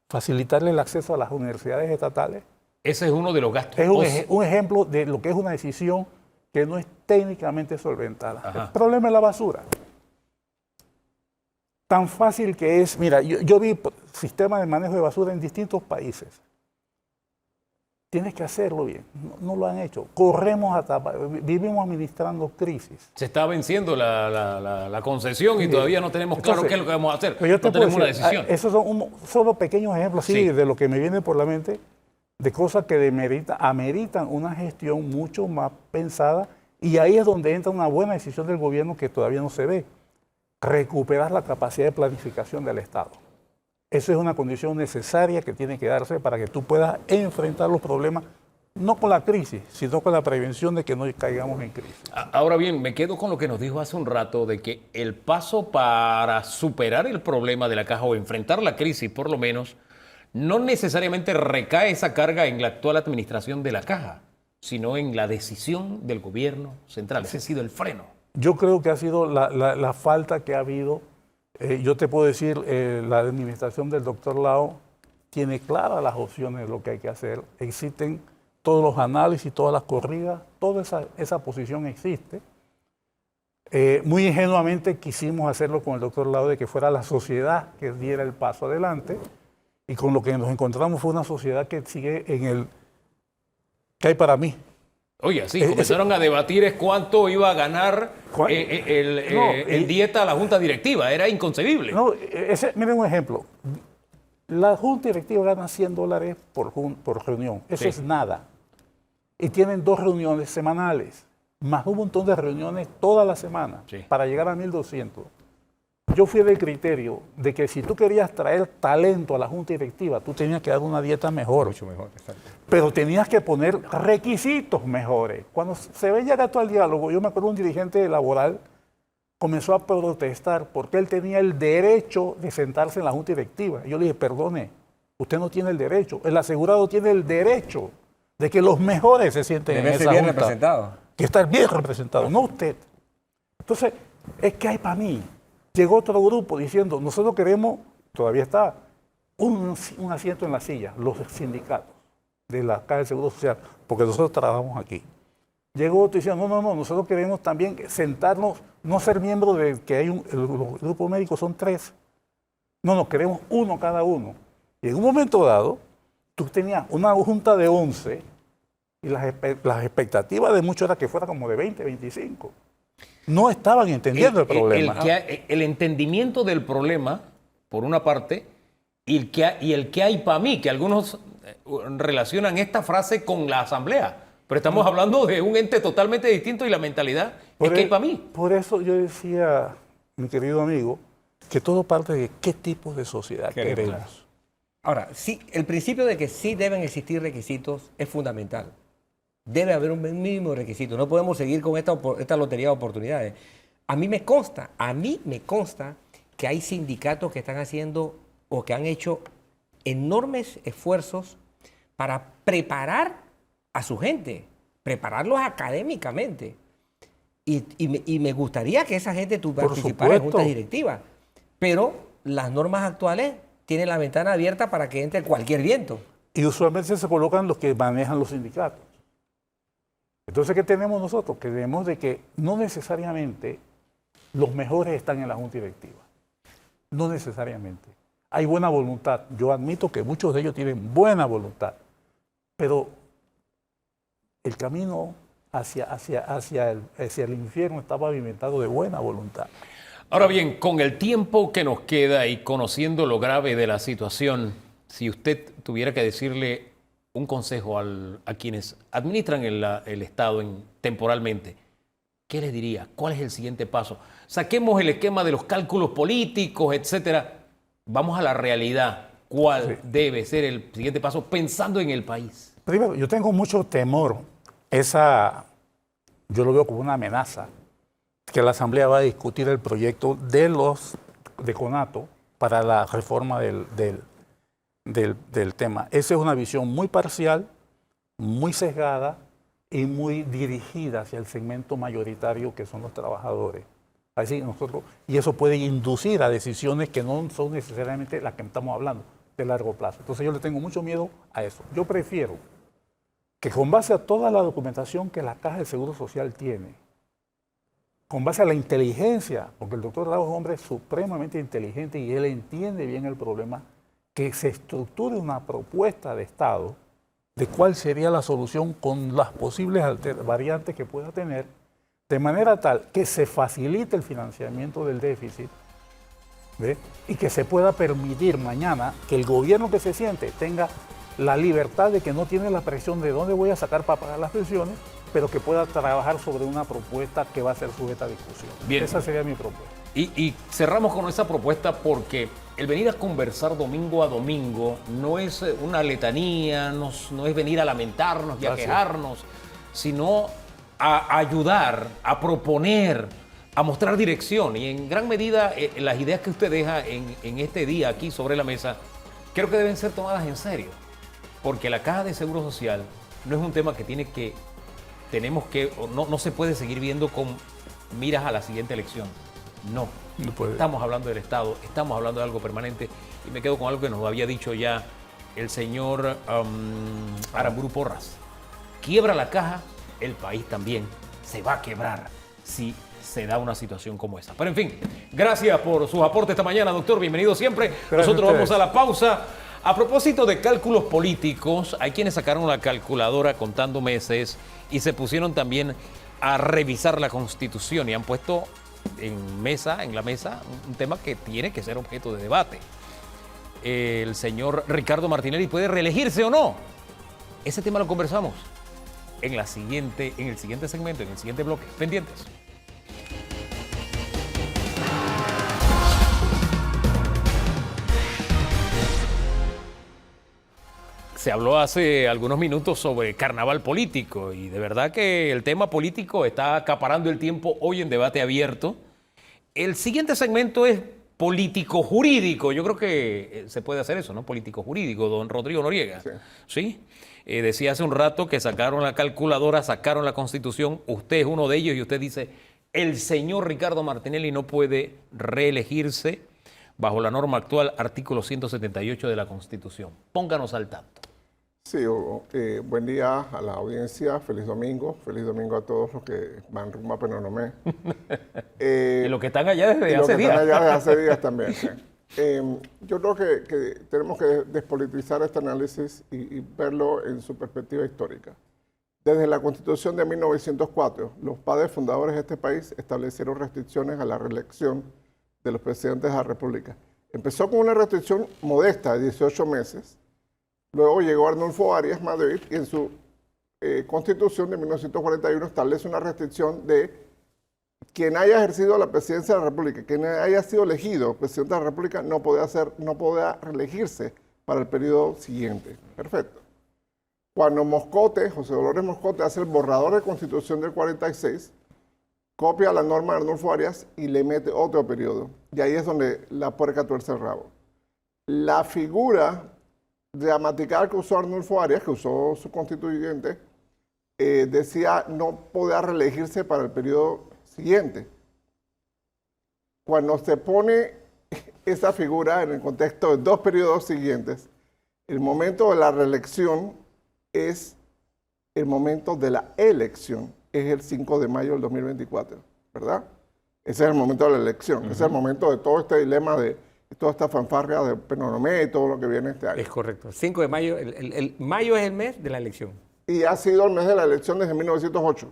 facilitarle el acceso a las universidades estatales? Ese es uno de los gastos. Es un ejemplo de lo que es una decisión que no es técnicamente solventada. Ajá. El problema es la basura. Tan fácil que es, mira, yo vi sistemas de manejo de basura en distintos países. Tienes que hacerlo bien, no lo han hecho. Vivimos administrando crisis. Se está venciendo la concesión y todavía no tenemos claro qué es lo que vamos a hacer. Pero yo te No puedo tenemos una decir, decisión. esos son solo pequeños ejemplos así Sí. de lo que me viene por la mente, de cosas que ameritan una gestión mucho más pensada, y ahí es donde entra una buena decisión del gobierno que todavía no se ve. Recuperar la capacidad de planificación del Estado. Eso es una condición necesaria que tiene que darse para que tú puedas enfrentar los problemas, no con la crisis, sino con la prevención de que no caigamos en crisis. Ahora bien, me quedo con lo que nos dijo hace un rato de que el paso para superar el problema de la caja o enfrentar la crisis, por lo menos, no necesariamente recae esa carga en la actual administración de la caja, sino en la decisión del gobierno central. Ese ha sido el freno. Yo creo que ha sido la falta que ha habido. Yo te puedo decir, la administración del doctor Lao tiene claras las opciones de lo que hay que hacer. Existen todos los análisis, todas las corridas, toda esa posición existe. Muy ingenuamente quisimos hacerlo con el doctor Lao de que fuera la sociedad que diera el paso adelante, y con lo que nos encontramos fue una sociedad que sigue en el ¿qué hay para mí? Oye, sí, comenzaron a debatir es cuánto iba a ganar en dieta la junta directiva. Era inconcebible. No, miren un ejemplo. La junta directiva gana $100 por reunión. Eso Sí. es nada. Y tienen 2 reuniones semanales, más un montón de reuniones toda la semana, Sí. para llegar a 1.200. Yo fui del criterio de que si tú querías traer talento a la junta directiva, tú tenías que dar una dieta mejor. Mucho mejor, exacto. Pero tenías que poner requisitos mejores. Cuando se veía gato al diálogo, yo me acuerdo un dirigente laboral comenzó a protestar porque él tenía el derecho de sentarse en la junta directiva. Yo le dije, perdone, usted no tiene el derecho. El asegurado tiene el derecho de que los mejores se sienten en Debe esa ser bien junta. representado. Que estar bien representado, no usted. Entonces, es que hay para mí. Llegó otro grupo diciendo, nosotros queremos, todavía está, un asiento en la silla, los sindicatos de la Caja del Seguro Social, porque nosotros trabajamos aquí. Llegó otro diciendo, no, nosotros queremos también sentarnos, no ser miembros de que hay el grupo médico son 3. No, queremos uno cada uno. Y en un momento dado, tú tenías una junta de 11 y las expectativas de muchos era que fuera como de 20, 25. No estaban entendiendo el problema. El entendimiento del problema, por una parte, y el que hay para mí, que algunos relacionan esta frase con la asamblea. Pero estamos hablando de un ente totalmente distinto y la mentalidad es que hay para mí. Por eso yo decía, mi querido amigo, que todo parte de qué tipo de sociedad queremos. Ahora, sí, el principio de que sí deben existir requisitos es fundamental. Debe haber un mínimo de requisitos. No podemos seguir con esta lotería de oportunidades. A mí me consta que hay sindicatos que están haciendo o que han hecho enormes esfuerzos para preparar a su gente, prepararlos académicamente. Y me gustaría que esa gente participara en juntas directivas, pero las normas actuales tienen la ventana abierta para que entre cualquier viento. Y usualmente se colocan los que manejan los sindicatos. Entonces, ¿qué tenemos nosotros? Que vemos de que no necesariamente los mejores están en la junta directiva. No necesariamente. Hay buena voluntad. Yo admito que muchos de ellos tienen buena voluntad, pero el camino hacia el infierno está pavimentado de buena voluntad. Ahora bien, con el tiempo que nos queda y conociendo lo grave de la situación, si usted tuviera que decirle un consejo a quienes administran el Estado temporalmente, ¿qué les diría? ¿Cuál es el siguiente paso? Saquemos el esquema de los cálculos políticos, etcétera. Vamos a la realidad. ¿Cuál debe ser el siguiente paso pensando en el país? Primero, yo tengo mucho temor. Yo lo veo como una amenaza, que la Asamblea va a discutir el proyecto de CONATO para la reforma del tema. Esa es una visión muy parcial, muy sesgada y muy dirigida hacia el segmento mayoritario que son los trabajadores. Así y eso puede inducir a decisiones que no son necesariamente las que estamos hablando de largo plazo. Entonces yo le tengo mucho miedo a eso. Yo prefiero que con base a toda la documentación que la Caja de Seguro Social tiene, con base a la inteligencia, porque el doctor Rao es un hombre supremamente inteligente y él entiende bien el problema, que se estructure una propuesta de Estado de cuál sería la solución con las posibles variantes que pueda tener, de manera tal que se facilite el financiamiento del déficit, ¿ve? Y que se pueda permitir mañana que el gobierno que se siente tenga la libertad de que no tiene la presión de dónde voy a sacar para pagar las pensiones, pero que pueda trabajar sobre una propuesta que va a ser sujeta a discusión. Bien. Esa sería mi propuesta. Y cerramos con esa propuesta porque el venir a conversar domingo a domingo no es una letanía, no es venir a lamentarnos y a quejarnos, sino a ayudar, a proponer, a mostrar dirección. Y en gran medida las ideas que usted deja en este día aquí sobre la mesa, creo que deben ser tomadas en serio. Porque la Caja de Seguro Social no es un tema que no se puede seguir viendo con miras a la siguiente elección. No puede. Estamos hablando del Estado, estamos hablando de algo permanente. Y me quedo con algo que nos había dicho ya el señor Aramburu Porras. Quiebra la Caja, el país también se va a quebrar si se da una situación como esa. Pero en fin, gracias por sus aportes esta mañana, doctor. Bienvenido siempre. Nosotros vamos a la pausa. A propósito de cálculos políticos, hay quienes sacaron la calculadora contando meses y se pusieron también a revisar la Constitución y han puesto en la mesa un tema que tiene que ser objeto de debate. El señor Ricardo Martinelli puede reelegirse o no. Ese tema lo conversamos en el siguiente segmento, en el siguiente bloque. Pendientes. Se habló hace algunos minutos sobre carnaval político y de verdad que el tema político está acaparando el tiempo hoy en debate abierto. El siguiente segmento es político-jurídico. Yo creo que se puede hacer eso, ¿no? Político-jurídico, don Rodrigo Noriega. ¿Sí? Decía hace un rato que sacaron la calculadora, sacaron la Constitución. Usted es uno de ellos y usted dice, el señor Ricardo Martinelli no puede reelegirse bajo la norma actual, artículo 178 de la Constitución. Pónganos al tanto. Sí, buen día a la audiencia, feliz domingo a todos los que van rumbo a Penonomé. Y los que están allá desde hace días. Están allá desde hace días también. Yo creo que tenemos que despolitizar este análisis y verlo en su perspectiva histórica. Desde la Constitución de 1904, los padres fundadores de este país establecieron restricciones a la reelección de los presidentes de la República. Empezó con una restricción modesta de 18 meses. Luego llegó Arnulfo Arias Madrid y en su Constitución de 1941 establece una restricción de quien haya ejercido la presidencia de la República, quien haya sido elegido presidente de la República no podía reelegirse para el periodo siguiente. Perfecto. Cuando José Dolores Moscote, hace el borrador de Constitución del 46, copia la norma de Arnulfo Arias y le mete otro periodo. Y ahí es donde la puerca tuerce el rabo. la figura gramatical que usó Arnulfo Arias, que usó su constituyente, decía no podía reelegirse para el periodo siguiente. Cuando se pone esa figura en el contexto de 2 periodos siguientes, el momento de la reelección es el momento de la elección, es el 5 de mayo del 2024, ¿verdad? Ese es el momento de la elección, ese es el momento de todo este dilema de toda esta fanfarria de Penonomé y todo lo que viene este año. Es correcto. 5 de mayo, mayo es el mes de la elección. Y ha sido el mes de la elección desde 1908.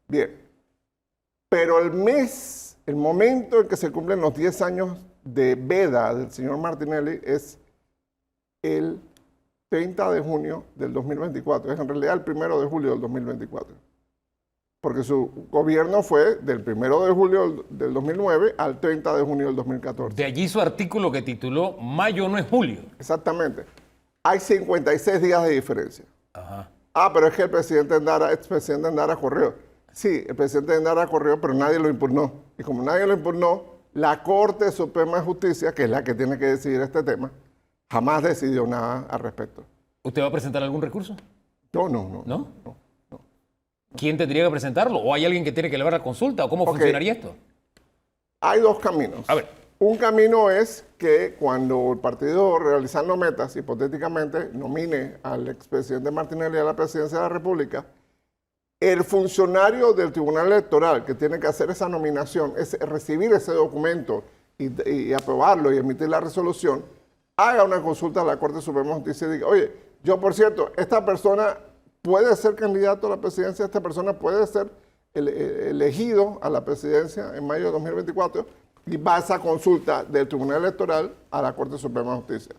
Bien. Pero el momento en que se cumplen los 10 años de veda del señor Martinelli es el 30 de junio del 2024. Es en realidad el 1 de julio del 2024. Porque su gobierno fue del 1 de julio del 2009 al 30 de junio del 2014. De allí su artículo que tituló Mayo no es julio. Exactamente. Hay 56 días de diferencia. Ajá. Ah, pero es que el presidente Endara, expresidente Endara corrió. Sí, el presidente Endara corrió, pero nadie lo impugnó. Y como nadie lo impugnó, la Corte Suprema de Justicia, que es la que tiene que decidir este tema, jamás decidió nada al respecto. ¿Usted va a presentar algún recurso? No. ¿No? ¿Quién tendría que presentarlo? ¿O hay alguien que tiene que elevar la consulta? ¿O cómo funcionaría esto? Hay 2 caminos. A ver. Un camino es que cuando el partido, realizando metas, hipotéticamente, nomine al expresidente Martinelli a la presidencia de la República, el funcionario del Tribunal Electoral que tiene que hacer esa nominación, es recibir ese documento y aprobarlo y emitir la resolución, haga una consulta a la Corte Suprema de Justicia y diga, oye, yo por cierto, esta persona puede ser candidato a la presidencia, esta persona puede ser elegido a la presidencia en mayo de 2024 y va a esa consulta del Tribunal Electoral a la Corte Suprema de Justicia.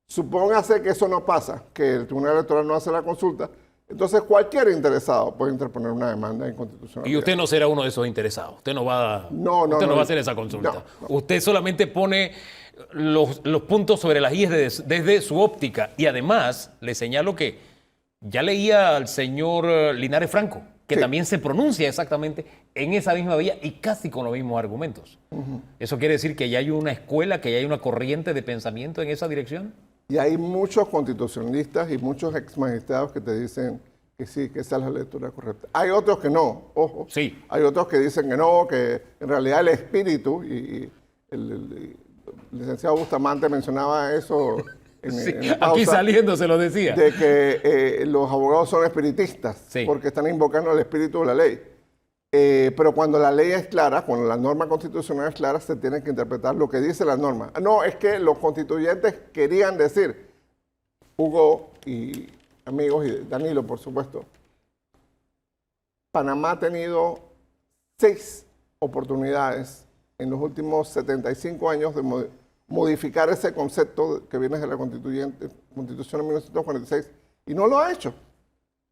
Supóngase que eso no pasa, que el Tribunal Electoral no hace la consulta, entonces cualquier interesado puede interponer una demanda de inconstitucionalidad. Y usted no será uno de esos interesados. Usted no va a hacer esa consulta. No. Usted solamente pone los puntos sobre las IES desde su óptica. Y además, le señalo que ya leía al señor Linares Franco, que Sí. también se pronuncia exactamente en esa misma vía y casi con los mismos argumentos. ¿Eso quiere decir que ya hay una escuela, que ya hay una corriente de pensamiento en esa dirección? Y hay muchos constitucionalistas y muchos exmagistrados que te dicen que sí, que esa es la lectura correcta. Hay otros que no, ojo. Sí. Hay otros que dicen que no, que en realidad el espíritu, y el licenciado Bustamante mencionaba eso Sí, en la pausa, aquí saliendo se lo decía. de que los abogados son espiritistas, Sí. porque están invocando el espíritu de la ley. Pero cuando la ley es clara, cuando la norma constitucional es clara, se tiene que interpretar lo que dice la norma. No, es que los constituyentes querían decir, Hugo y amigos, y Danilo, por supuesto, Panamá ha tenido 6 oportunidades en los últimos 75 años de modificar ese concepto que viene de la Constitución de 1946 y no lo ha hecho.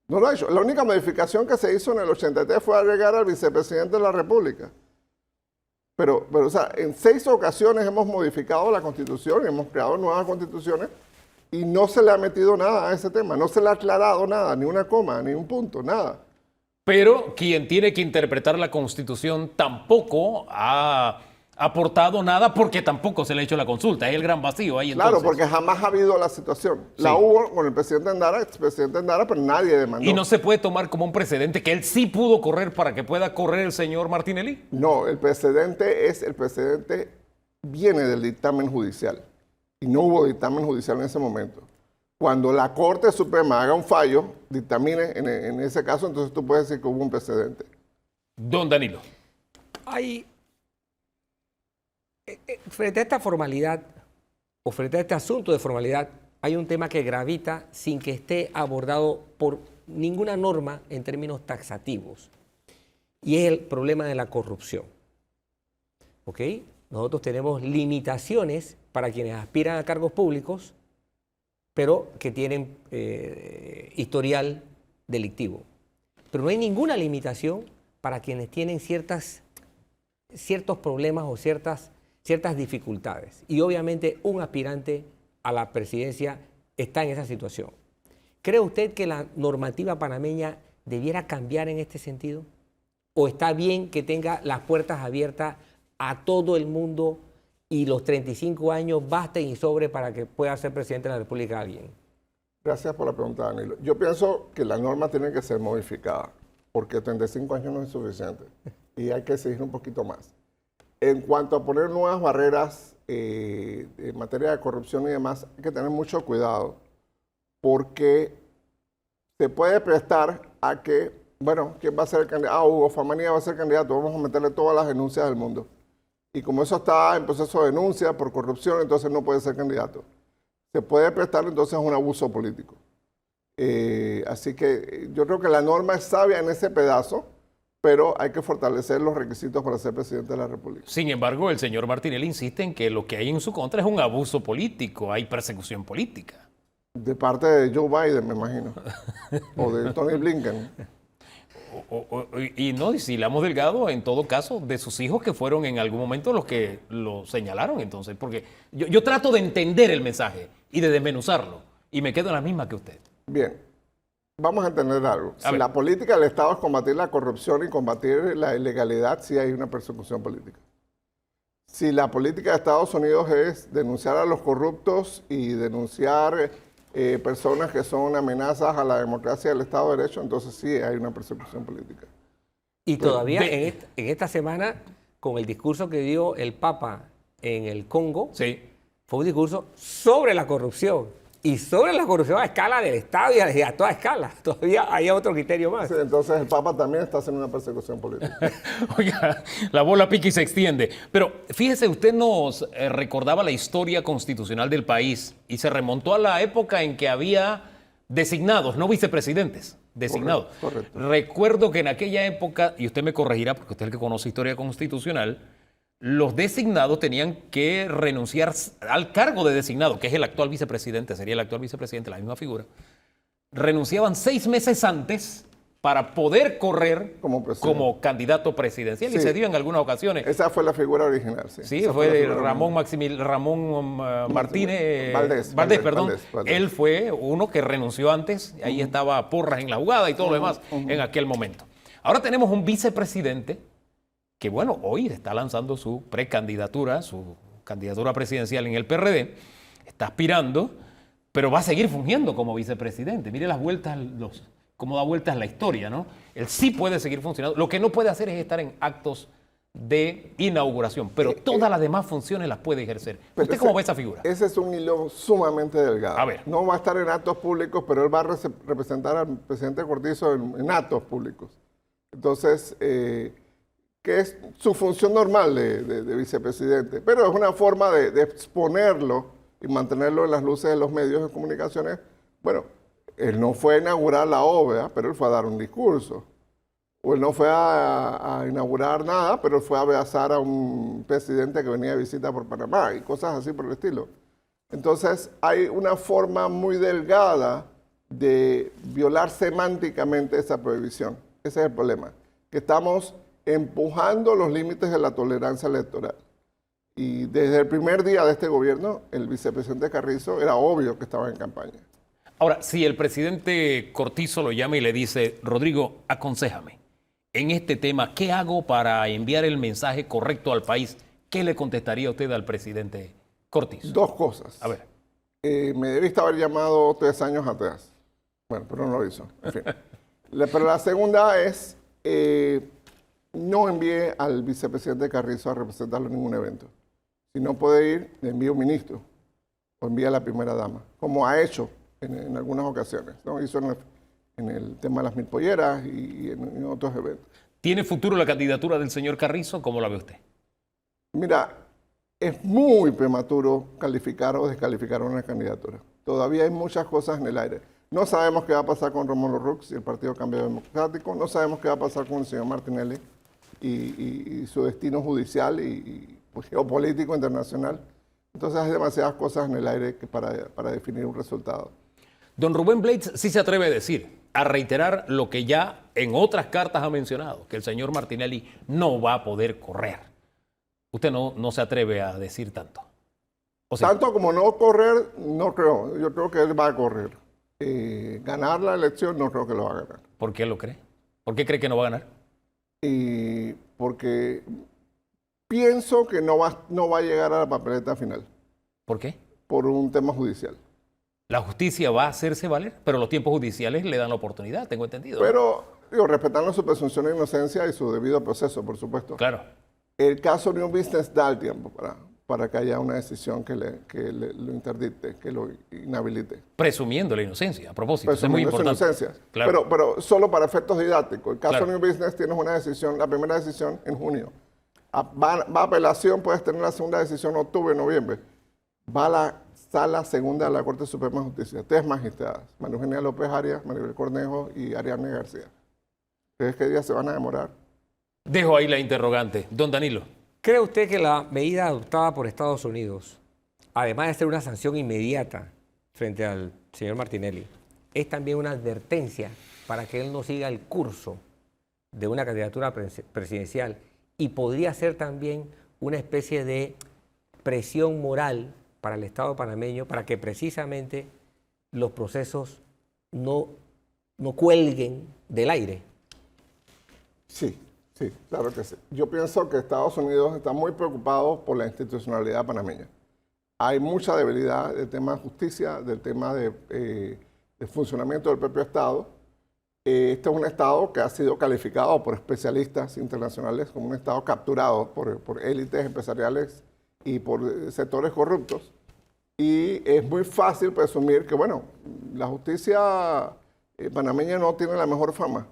No lo ha hecho. La única modificación que se hizo en el 83 fue agregar al vicepresidente de la República. Pero o sea, en 6 ocasiones hemos modificado la Constitución, hemos creado nuevas constituciones y no se le ha metido nada a ese tema, no se le ha aclarado nada, ni una coma, ni un punto, nada. Pero quien tiene que interpretar la Constitución tampoco ha aportado nada porque tampoco se le ha hecho la consulta. Es el gran vacío ahí entonces. Claro, porque jamás ha habido la situación. La Sí. hubo con el presidente Endara, expresidente Endara, pero nadie demandó. ¿Y no se puede tomar como un precedente que él sí pudo correr para que pueda correr el señor Martinelli? No, el precedente viene del dictamen judicial. Y no hubo dictamen judicial en ese momento. Cuando la Corte Suprema haga un fallo, dictamine en ese caso, entonces tú puedes decir que hubo un precedente. Don Danilo. Hay, frente a esta formalidad, o frente a este asunto de formalidad, hay un tema que gravita sin que esté abordado por ninguna norma en términos taxativos. Y es el problema de la corrupción. ¿Ok? Nosotros tenemos limitaciones para quienes aspiran a cargos públicos, pero que tienen historial delictivo. Pero no hay ninguna limitación para quienes tienen ciertos problemas o ciertas dificultades. Y obviamente un aspirante a la presidencia está en esa situación. ¿Cree usted que la normativa panameña debiera cambiar en este sentido? ¿O está bien que tenga las puertas abiertas a todo el mundo y los 35 años basten y sobre para que pueda ser presidente de la República alguien? Gracias por la pregunta, Danilo. Yo pienso que la norma tiene que ser modificada, porque 35 años no es suficiente y hay que exigir un poquito más. En cuanto a poner nuevas barreras en materia de corrupción y demás, hay que tener mucho cuidado, porque se puede prestar a que, bueno, ¿quién va a ser el candidato? Ah, Hugo Famanía va a ser candidato, vamos a meterle todas las denuncias del mundo. Y como eso está en proceso de denuncia por corrupción, entonces no puede ser candidato. Se puede prestar entonces a un abuso político. Así que yo creo que la norma es sabia en ese pedazo, pero hay que fortalecer los requisitos para ser presidente de la República. Sin embargo, el señor Martinelli insiste en que lo que hay en su contra es un abuso político, hay persecución política. De parte de Joe Biden, me imagino. O de Tony Blinken. Y no, y si Lamos Delgado, en todo caso, de sus hijos que fueron en algún momento los que lo señalaron, entonces, porque yo trato de entender el mensaje y de desmenuzarlo, y me quedo en la misma que usted. Bien, vamos a entender algo. A Si ver. la política del Estado es combatir la corrupción y combatir la ilegalidad, sí hay una persecución política. Si la política de Estados Unidos es denunciar a los corruptos y denunciar personas que son amenazas a la democracia y al Estado de Derecho, entonces sí hay una persecución política. Y todavía de- en esta semana, con el discurso que dio el Papa en el Congo, Sí. fue un discurso sobre la corrupción. Y sobre la corrupción a escala del Estado y a toda escala. Todavía hay otro criterio más. Sí, entonces el Papa también está haciendo una persecución política. Oiga, la bola pica y se extiende. Pero fíjese, usted nos recordaba la historia constitucional del país y se remontó a la época en que había designados, no vicepresidentes, designados. Correcto. Recuerdo que en aquella época, y usted me corregirá porque usted es el que conoce historia constitucional, los designados tenían que renunciar al cargo de designado, que es el actual vicepresidente, sería el actual vicepresidente, la misma figura. Renunciaban 6 meses antes para poder correr Como presidente. como candidato presidencial y Sí. se dio en algunas ocasiones. Esa fue la figura original, sí. Sí, Esa fue la de figura Ramón original. Martínez Valdés, Valdés, perdón. Valdés. Él fue uno que renunció antes, ahí estaba Porras en la jugada y todo lo demás en aquel momento. Ahora tenemos un vicepresidente que, bueno, hoy está lanzando su precandidatura, su candidatura presidencial en el PRD, está aspirando, pero va a seguir fungiendo como vicepresidente. Mire las vueltas, cómo da vueltas la historia, ¿no? Él sí puede seguir funcionando. Lo que no puede hacer es estar en actos de inauguración, pero todas las demás funciones las puede ejercer. Pero ¿Usted cómo ve esa figura? Ese es un hilo sumamente delgado. A ver. No va a estar en actos públicos, pero él va a representar al presidente Cortizo en actos públicos. Entonces, que es su función normal de vicepresidente, pero es una forma de exponerlo y mantenerlo en las luces de los medios de comunicaciones. Bueno, él no fue a inaugurar la obra, pero él fue a dar un discurso. O él no fue a inaugurar nada, pero él fue a abrazar a un presidente que venía de visita por Panamá y cosas así por el estilo. Entonces, hay una forma muy delgada de violar semánticamente esa prohibición. Ese es el problema, que estamos empujando los límites de la tolerancia electoral. Y desde el primer día de este gobierno, el vicepresidente Carrizo era obvio que estaba en campaña. Ahora, si el presidente Cortizo lo llama y le dice, Rodrigo, aconséjame, en este tema, ¿qué hago para enviar el mensaje correcto al país? ¿Qué le contestaría usted al presidente Cortizo? Dos cosas. A ver. Me debiste haber llamado 3 años atrás. Bueno, pero no lo hizo. En fin. Pero la segunda es, no envíe al vicepresidente Carrizo a representarlo en ningún evento. Si no puede ir, le envía un ministro o envía a la primera dama, como ha hecho en algunas ocasiones, ¿no? Hizo en el tema de las 1000 polleras y en otros eventos. ¿Tiene futuro la candidatura del señor Carrizo? ¿Cómo la ve usted? Mira, es muy prematuro calificar o descalificar una candidatura. Todavía hay muchas cosas en el aire. No sabemos qué va a pasar con Rómulo Rux si el Partido Cambio Democrático. No sabemos qué va a pasar con el señor Martinelli y su destino judicial y geopolítico internacional. Entonces hay demasiadas cosas en el aire para definir un resultado. Don Rubén Blades sí se atreve a decir, a reiterar lo que ya en otras cartas ha mencionado, que el señor Martinelli no va a poder correr. Usted no se atreve a decir tanto. ¿O sí? Tanto como no correr, no creo. Yo creo que él va a correr. Ganar la elección, no creo que lo va a ganar. ¿Por qué lo cree? ¿Por qué cree que no va a ganar? Y porque Pienso que no va a llegar a la papeleta final ¿Por qué? por un tema judicial. La justicia va a hacerse valer, pero los tiempos judiciales le dan la oportunidad, tengo entendido. Pero, respetando su presunción de inocencia y su debido proceso, por supuesto. Claro. El caso New Business da el tiempo para que haya una decisión que lo interdicte, que lo inhabilite. Presumiendo la inocencia, a propósito, eso es muy Presumiendo su importante. inocencia. Claro. Pero solo para efectos didácticos. El caso Claro. New Business tienes una decisión, la primera decisión en junio. Va a apelación, puedes tener la segunda decisión en octubre, noviembre. Va a la Sala Segunda de la Corte Suprema de Justicia. 3 magistradas, María Eugenia López Arias, Maribel Cornejo y Ariadne García. ¿Crees que días se van a demorar? Dejo ahí la interrogante. Don Danilo. ¿Cree usted que la medida adoptada por Estados Unidos, además de ser una sanción inmediata frente al señor Martinelli, es también una advertencia para que él no siga el curso de una candidatura presidencial y podría ser también una especie de presión moral para el Estado panameño para que precisamente los procesos no cuelguen del aire? Sí, claro que sí. Yo pienso que Estados Unidos está muy preocupado por la institucionalidad panameña. Hay mucha debilidad del tema de justicia, del tema de funcionamiento del propio Estado. Este es un Estado que ha sido calificado por especialistas internacionales como un Estado capturado por élites empresariales y por sectores corruptos. Y es muy fácil presumir que, bueno, la justicia panameña no tiene la mejor fama.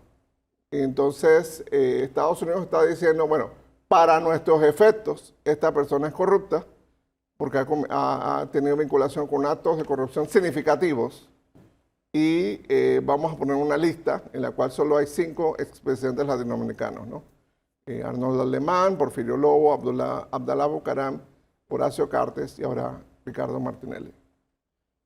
Entonces, Estados Unidos está diciendo, bueno, para nuestros efectos, esta persona es corrupta porque ha tenido vinculación con actos de corrupción significativos y vamos a poner una lista en la cual solo hay 5 expresidentes latinoamericanos, ¿no? Arnoldo Alemán, Porfirio Lobo, Abdalá Bucaram, Horacio Cartes y ahora Ricardo Martinelli.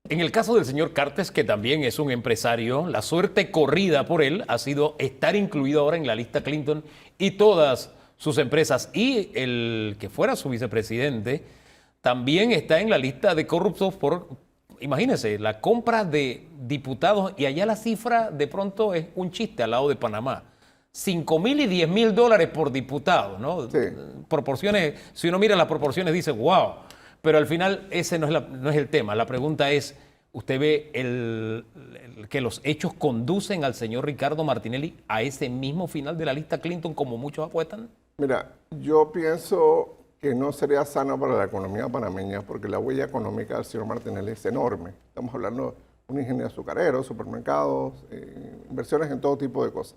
En el caso del señor Cartes, que también es un empresario, la suerte corrida por él ha sido estar incluido ahora en la lista Clinton y todas sus empresas. Y el que fuera su vicepresidente también está en la lista de corruptos por, imagínense, la compra de diputados. Y allá la cifra de pronto es un chiste al lado de Panamá. $5,000 y $10,000 por diputado, ¿no? Sí. Proporciones, si uno mira las proporciones dice, wow. Pero al final ese no es el tema. La pregunta es, ¿usted ve que los hechos conducen al señor Ricardo Martinelli a ese mismo final de la lista Clinton como muchos apuestan? Mira, yo pienso que no sería sano para la economía panameña porque la huella económica del señor Martinelli es enorme. Estamos hablando de un ingeniero azucarero, supermercados, inversiones en todo tipo de cosas.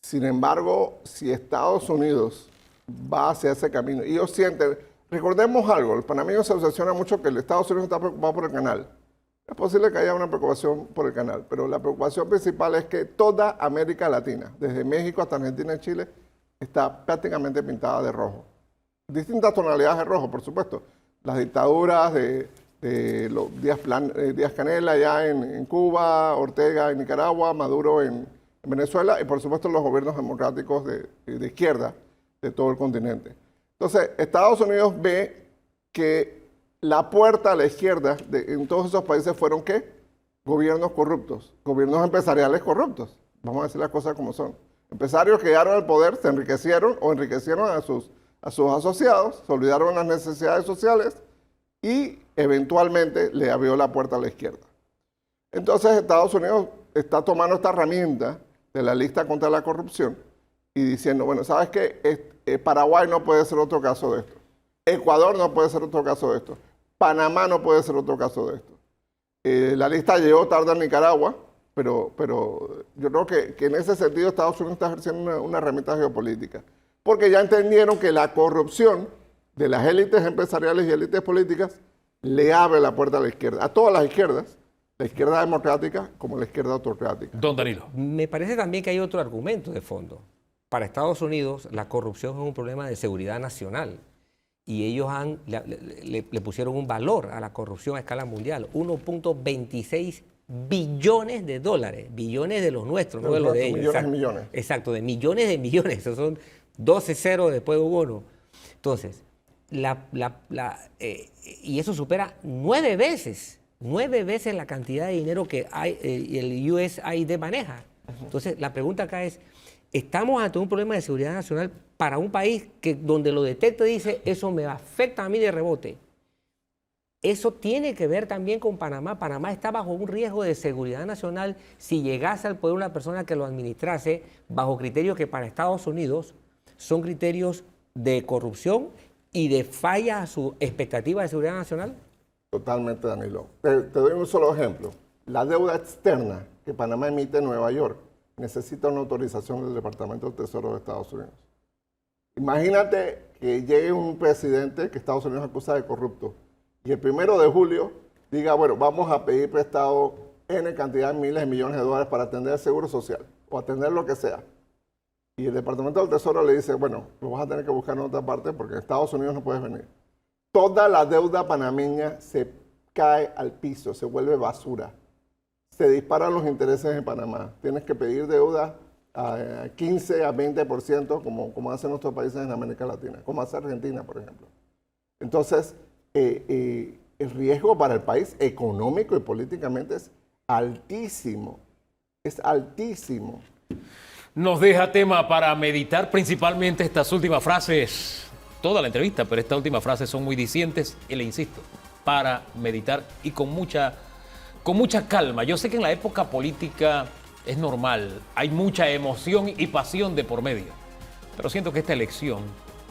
Sin embargo, si Estados Unidos va hacia ese camino, y ellos sienten, recordemos algo, el panameño se obsesiona mucho que el Estados Unidos está preocupado por el canal. Es posible que haya una preocupación por el canal, pero la preocupación principal es que toda América Latina, desde México hasta Argentina y Chile, está prácticamente pintada de rojo. Distintas tonalidades de rojo, por supuesto. Las dictaduras de Díaz Canel allá en Cuba, Ortega en Nicaragua, Maduro en Venezuela y por supuesto los gobiernos democráticos de izquierda de todo el continente. Entonces, Estados Unidos ve que la puerta a la izquierda en todos esos países fueron ¿qué? Gobiernos corruptos, gobiernos empresariales corruptos. Vamos a decir las cosas como son. Empresarios que llegaron al poder, se enriquecieron o enriquecieron a sus asociados, se olvidaron de las necesidades sociales y eventualmente le abrió la puerta a la izquierda. Entonces, Estados Unidos está tomando esta herramienta de la lista contra la corrupción y diciendo, bueno, ¿sabes qué? Paraguay no puede ser otro caso de esto. Ecuador no puede ser otro caso de esto. Panamá no puede ser otro caso de esto. La lista llegó tarde a Nicaragua, pero yo creo que en ese sentido Estados Unidos está ejerciendo una herramienta geopolítica. Porque ya entendieron que la corrupción de las élites empresariales y élites políticas le abre la puerta a la izquierda, a todas las izquierdas, la izquierda democrática como la izquierda autocrática. Don Danilo. Me parece también que hay otro argumento de fondo. Para Estados Unidos, la corrupción es un problema de seguridad nacional y ellos le pusieron un valor a la corrupción a escala mundial, 1.26 billones de dólares, billones de los nuestros, no de los de ellos. Millones y millones. Exacto, de millones de millones, esos son 12 ceros después de uno. Entonces, y eso supera 9 veces la cantidad de dinero que el USAID maneja. Entonces, la pregunta acá es, estamos ante un problema de seguridad nacional para un país que donde lo detecta dice, eso me afecta a mí de rebote. Eso tiene que ver también con Panamá. Panamá está bajo un riesgo de seguridad nacional si llegase al poder una persona que lo administrase bajo criterios que para Estados Unidos son criterios de corrupción y de falla a su expectativa de seguridad nacional. Totalmente, Danilo. Te doy un solo ejemplo. La deuda externa que Panamá emite en Nueva York necesita una autorización del Departamento del Tesoro de Estados Unidos. Imagínate que llegue un presidente que Estados Unidos acusa de corrupto y el 1 de julio diga, bueno, vamos a pedir prestado N cantidad de miles de millones de dólares para atender el seguro social o atender lo que sea. Y el Departamento del Tesoro le dice, bueno, lo vas a tener que buscar en otra parte porque en Estados Unidos no puedes venir. Toda la deuda panameña se cae al piso, se vuelve basura. Se disparan los intereses en Panamá. Tienes que pedir deuda a 15 a 20%, como hacen nuestros países en América Latina, como hace Argentina, por ejemplo. Entonces, el riesgo para el país económico y políticamente es altísimo. Es altísimo. Nos deja tema para meditar, principalmente estas últimas frases, toda la entrevista, pero estas últimas frases son muy dicientes y le insisto, para meditar y con mucha calma. Yo sé que en la época política es normal, hay mucha emoción y pasión de por medio, pero siento que esta elección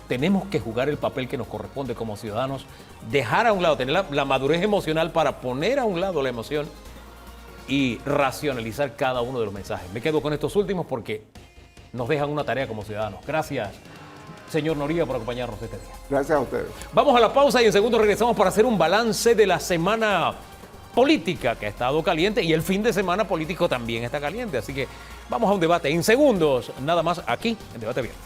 tenemos que jugar el papel que nos corresponde como ciudadanos, dejar a un lado, tener la madurez emocional para poner a un lado la emoción y racionalizar cada uno de los mensajes. Me quedo con estos últimos porque nos dejan una tarea como ciudadanos. Gracias, señor Noriega, por acompañarnos este día. Gracias a ustedes. Vamos a la pausa y en segundos regresamos para hacer un balance de la semana política que ha estado caliente y el fin de semana político también está caliente. Así que vamos a un debate en segundos, nada más aquí en Debate Abierto.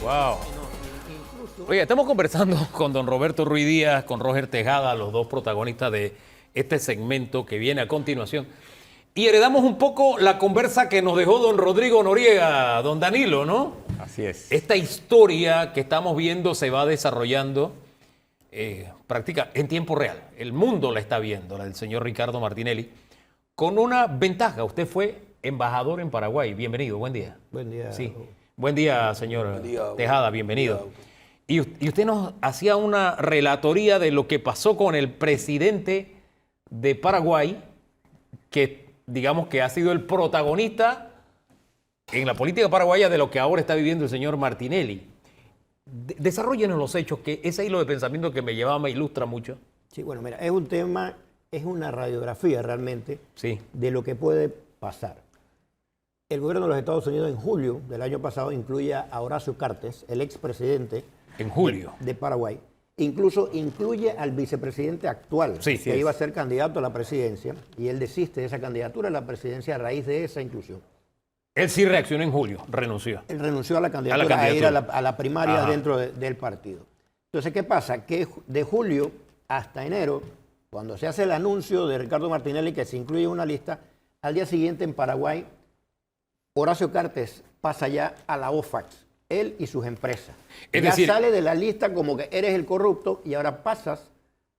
Wow. Oye, estamos conversando con don Roberto Ruiz Díaz, con Roger Tejada, los dos protagonistas de este segmento que viene a continuación. Y heredamos un poco la conversa que nos dejó don Rodrigo Noriega, don Danilo, ¿no? Así es. Esta historia que estamos viendo se va desarrollando práctica en tiempo real. El mundo la está viendo, la del señor Ricardo Martinelli, con una ventaja. Usted fue embajador en Paraguay. Bienvenido, buen día. Buen día. Sí. Buen día, señor Buen día, Tejada, bienvenido. Y usted nos hacía una relatoría de lo que pasó con el presidente de Paraguay, que digamos que ha sido el protagonista en la política paraguaya de lo que ahora está viviendo el señor Martinelli. Desarrollenos los hechos, que ese hilo de pensamiento que me llevaba me ilustra mucho. Sí, bueno, mira, es un tema, es una radiografía realmente Sí. de lo que puede pasar. El gobierno de los Estados Unidos en julio del año pasado incluye a Horacio Cartes, el expresidente En julio. de Paraguay. Incluso incluye al vicepresidente actual, Sí, que iba a ser candidato a la presidencia, y él desiste de esa candidatura a la presidencia a raíz de esa inclusión. Él sí reaccionó en julio, renunció. Él renunció a la candidatura, a ir candidatura. a la primaria Ajá. dentro del partido. Entonces, ¿qué pasa? Que de julio hasta enero, cuando se hace el anuncio de Ricardo Martinelli que se incluye en una lista, al día siguiente en Paraguay, Horacio Cartes pasa ya a la OFAC, él y sus empresas. Es ya decir, sale de la lista como que eres el corrupto y ahora pasas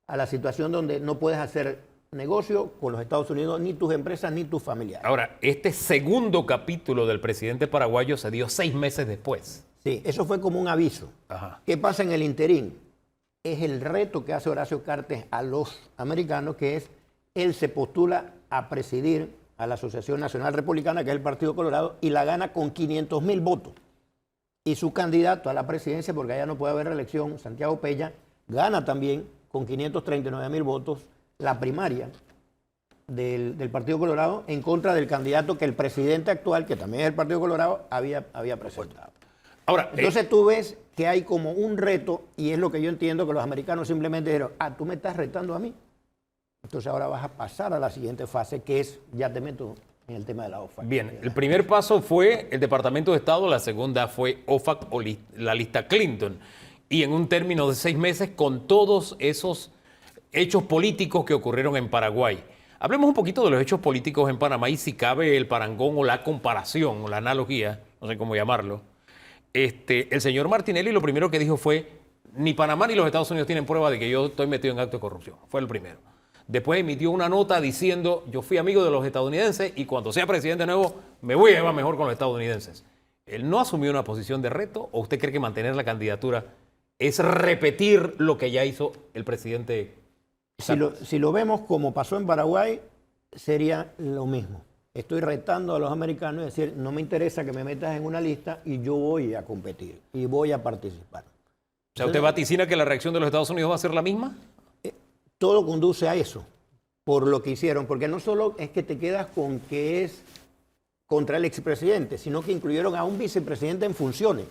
a la situación donde no puedes hacer negocio con los Estados Unidos, ni tus empresas, ni tus familiares. Ahora, este segundo capítulo del presidente paraguayo se dio 6 meses después. Sí, eso fue como un aviso. Ajá. ¿Qué pasa en el interín? Es el reto que hace Horacio Cartes a los americanos, que es, él se postula a presidir a la Asociación Nacional Republicana, que es el Partido Colorado, y la gana con 500,000 votos. Y su candidato a la presidencia, porque allá no puede haber reelección, Santiago Peña, gana también con 539,000 votos la primaria del Partido Colorado en contra del candidato que el presidente actual, que también es el Partido Colorado, había presentado. Ahora, Entonces tú ves que hay como un reto, y es lo que yo entiendo, que los americanos simplemente dijeron, tú me estás retando a mí. Entonces ahora vas a pasar a la siguiente fase, que es, ya te meto en el tema de la OFAC. bien, el primer paso fue el Departamento de Estado, la segunda fue OFAC o la lista Clinton. Y en un término de 6 meses con todos esos hechos políticos que ocurrieron en Paraguay. Hablemos un poquito de los hechos políticos en Panamá y si cabe el parangón o la comparación o la analogía, no sé cómo llamarlo. El señor Martinelli lo primero que dijo fue, ni Panamá ni los Estados Unidos tienen prueba de que yo estoy metido en acto de corrupción. Fue el primero. Después emitió una nota diciendo, yo fui amigo de los estadounidenses y cuando sea presidente nuevo me voy a llevar mejor con los estadounidenses. ¿Él no asumió una posición de reto o usted cree que mantener la candidatura es repetir lo que ya hizo el presidente? Si lo vemos como pasó en Paraguay, sería lo mismo. Estoy retando a los americanos, es decir, no me interesa que me metas en una lista y yo voy a competir y voy a participar. O sea, ¿usted vaticina que la reacción de los Estados Unidos va a ser la misma? Todo conduce a eso, por lo que hicieron, porque no solo es que te quedas con que es contra el expresidente, sino que incluyeron a un vicepresidente en funciones,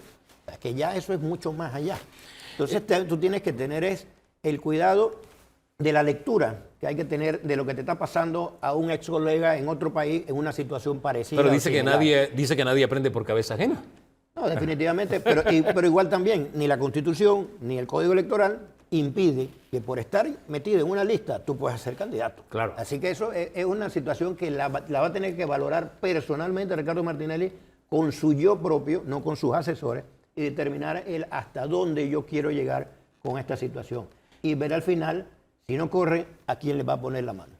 que ya eso es mucho más allá. Entonces tú tienes que tener el cuidado de la lectura que hay que tener de lo que te está pasando a un ex colega en otro país en una situación parecida. Pero dice que nadie aprende por cabeza ajena. No, definitivamente, pero igual también, ni la Constitución ni el Código Electoral impide que por estar metido en una lista tú puedas ser candidato. Claro. Así que eso es una situación que la va a tener que valorar personalmente Ricardo Martinelli con su yo propio, no con sus asesores, y determinar él hasta dónde yo quiero llegar con esta situación. Y ver al final, si no corre, a quién le va a poner la mano.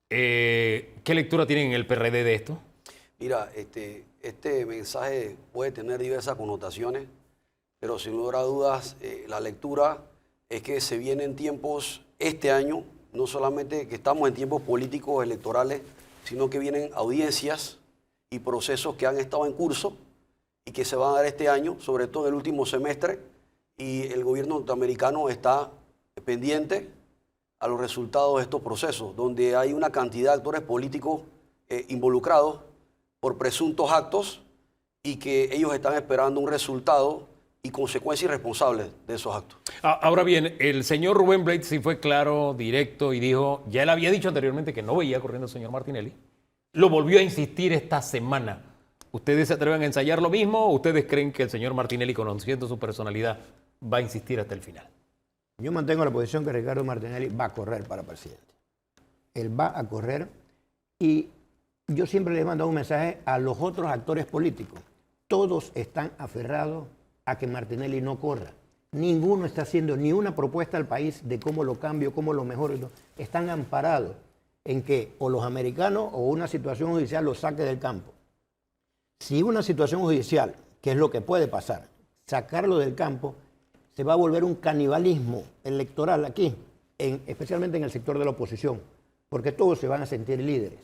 ¿Qué lectura tienen en el PRD de esto? Mira, este mensaje puede tener diversas connotaciones, pero sin lugar a dudas, la lectura es que se vienen tiempos este año, no solamente que estamos en tiempos políticos electorales, sino que vienen audiencias y procesos que han estado en curso y que se van a dar este año, sobre todo en el último semestre, y el gobierno norteamericano está pendiente a los resultados de estos procesos, donde hay una cantidad de actores políticos involucrados por presuntos actos y que ellos están esperando un resultado y consecuencias irresponsables de esos actos. Ahora bien, el señor Rubén Blades sí fue claro, directo y dijo, ya él había dicho anteriormente que no veía corriendo al señor Martinelli, lo volvió a insistir esta semana. ¿Ustedes se atreven a ensayar lo mismo o ustedes creen que el señor Martinelli, conociendo su personalidad, va a insistir hasta el final? Yo mantengo la posición que Ricardo Martinelli va a correr para presidente. Él va a correr y yo siempre le he mandado un mensaje a los otros actores políticos. Todos están aferrados a que Martinelli no corra. Ninguno está haciendo ni una propuesta al país de cómo lo cambio, cómo lo mejoro. Están amparados en que o los americanos o una situación judicial los saque del campo. Si una situación judicial, que es lo que puede pasar, sacarlo del campo, se va a volver un canibalismo electoral aquí, especialmente en el sector de la oposición, porque todos se van a sentir líderes,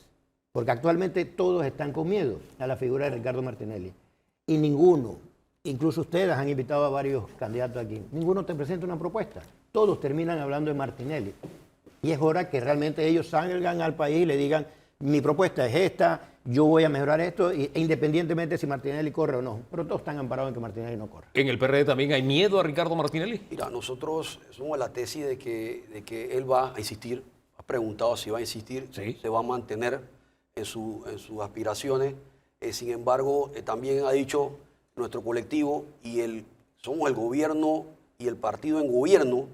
porque actualmente todos están con miedo a la figura de Ricardo Martinelli. Y ninguno, incluso ustedes han invitado a varios candidatos aquí, ninguno te presenta una propuesta. Todos terminan hablando de Martinelli. Y es hora que realmente ellos salgan al país y le digan, mi propuesta es esta, yo voy a mejorar esto, e independientemente si Martinelli corre o no. Pero todos están amparados en que Martinelli no corre. ¿En el PRD también hay miedo a Ricardo Martinelli? Mira, nosotros somos de la tesis de que él va a insistir. Ha preguntado si va a insistir, Sí. se va a mantener en sus aspiraciones. Sin embargo, también ha dicho nuestro colectivo somos el gobierno y el partido en gobierno.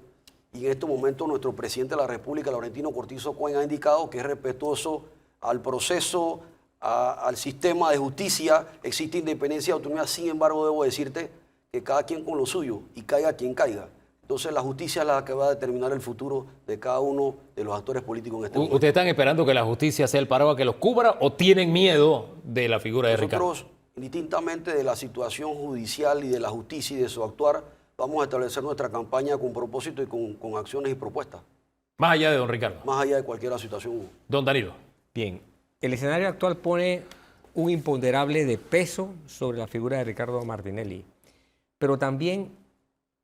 Y en estos momentos nuestro presidente de la República, Laurentino Cortizo Cohen, ha indicado que es respetuoso al proceso, al sistema de justicia, existe independencia y autonomía. Sin embargo, debo decirte que cada quien con lo suyo y caiga quien caiga. Entonces la justicia es la que va a determinar el futuro de cada uno de los actores políticos en este momento. ¿Ustedes están esperando que la justicia sea el paraguas que los cubra o tienen miedo de la figura de Ricardo? Nosotros, indistintamente de la situación judicial y de la justicia y de su actuar, vamos a establecer nuestra campaña con propósito y con acciones y propuestas. Más allá de don Ricardo. Más allá de cualquier situación. Don Danilo. Bien, el escenario actual pone un imponderable de peso sobre la figura de Ricardo Martinelli, pero también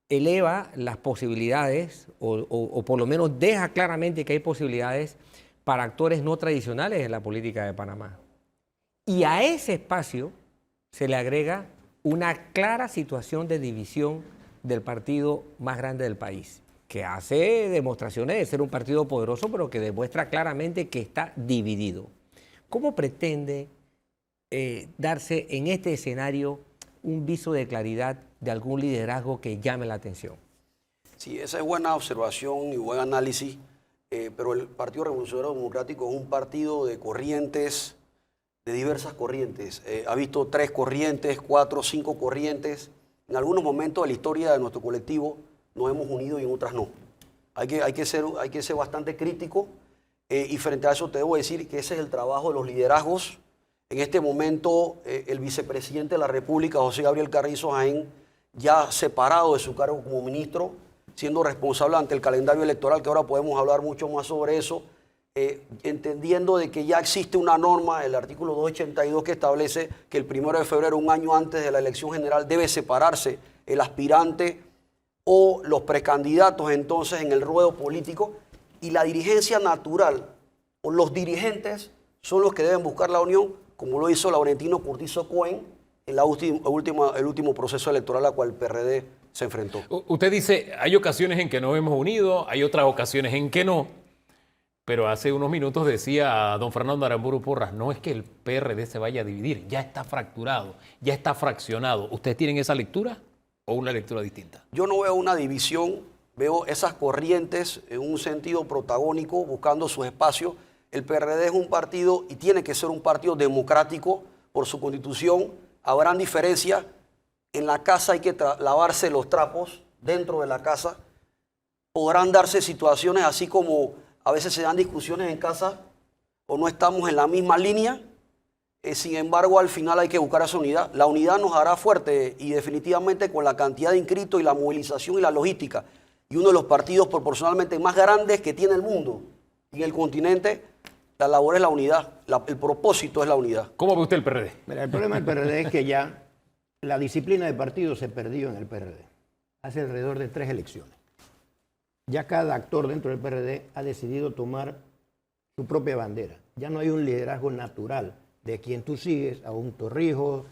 eleva las posibilidades, o por lo menos deja claramente que hay posibilidades para actores no tradicionales en la política de Panamá. Y a ese espacio se le agrega una clara situación de división del partido más grande del país, que hace demostraciones de ser un partido poderoso, pero que demuestra claramente que está dividido. ¿Cómo pretende darse en este escenario un viso de claridad de algún liderazgo que llame la atención? Sí, esa es buena observación y buen análisis, pero el Partido Revolucionario Democrático es un partido de corrientes, de diversas corrientes. Ha visto 3 corrientes, 4, 5 corrientes. En algunos momentos de la historia de nuestro colectivo nos hemos unido y en otras no. Hay que ser bastante crítico y frente a eso te debo decir que ese es el trabajo de los liderazgos. En este momento el vicepresidente de la República, José Gabriel Carrizo Jaén, ya separado de su cargo como ministro, siendo responsable ante el calendario electoral, que ahora podemos hablar mucho más sobre eso, entendiendo de que ya existe una norma, el artículo 282, que establece que el 1 de febrero, un año antes de la elección general, debe separarse el aspirante o los precandidatos entonces en el ruedo político, y la dirigencia natural o los dirigentes son los que deben buscar la unión, como lo hizo Laurentino Cortizo Cohen en el último proceso electoral al cual el PRD se enfrentó. Usted dice, hay ocasiones en que nos hemos unido, hay otras ocasiones en que no, pero hace unos minutos decía don Fernando Aramburu Porras, no es que el PRD se vaya a dividir, ya está fracturado, ya está fraccionado. ¿Ustedes tienen esa lectura o una lectura distinta? Yo no veo una división, veo esas corrientes en un sentido protagónico, buscando sus espacios. El PRD es un partido y tiene que ser un partido democrático por su constitución. Habrán diferencias. En la casa hay que lavarse los trapos dentro de la casa. Podrán darse situaciones así como a veces se dan discusiones en casa o no estamos en la misma línea. Sin embargo, al final hay que buscar esa unidad. La unidad nos hará fuerte y definitivamente con la cantidad de inscritos y la movilización y la logística. Y uno de los partidos proporcionalmente más grandes que tiene el mundo y el continente, la labor es la unidad. El propósito es la unidad. ¿Cómo ve usted el PRD? Mira, el problema del PRD es que ya la disciplina de partido se perdió en el PRD. Hace alrededor de 3 elecciones. Ya cada actor dentro del PRD ha decidido tomar su propia bandera. Ya no hay un liderazgo natural de quien tú sigues, a un Torrijos,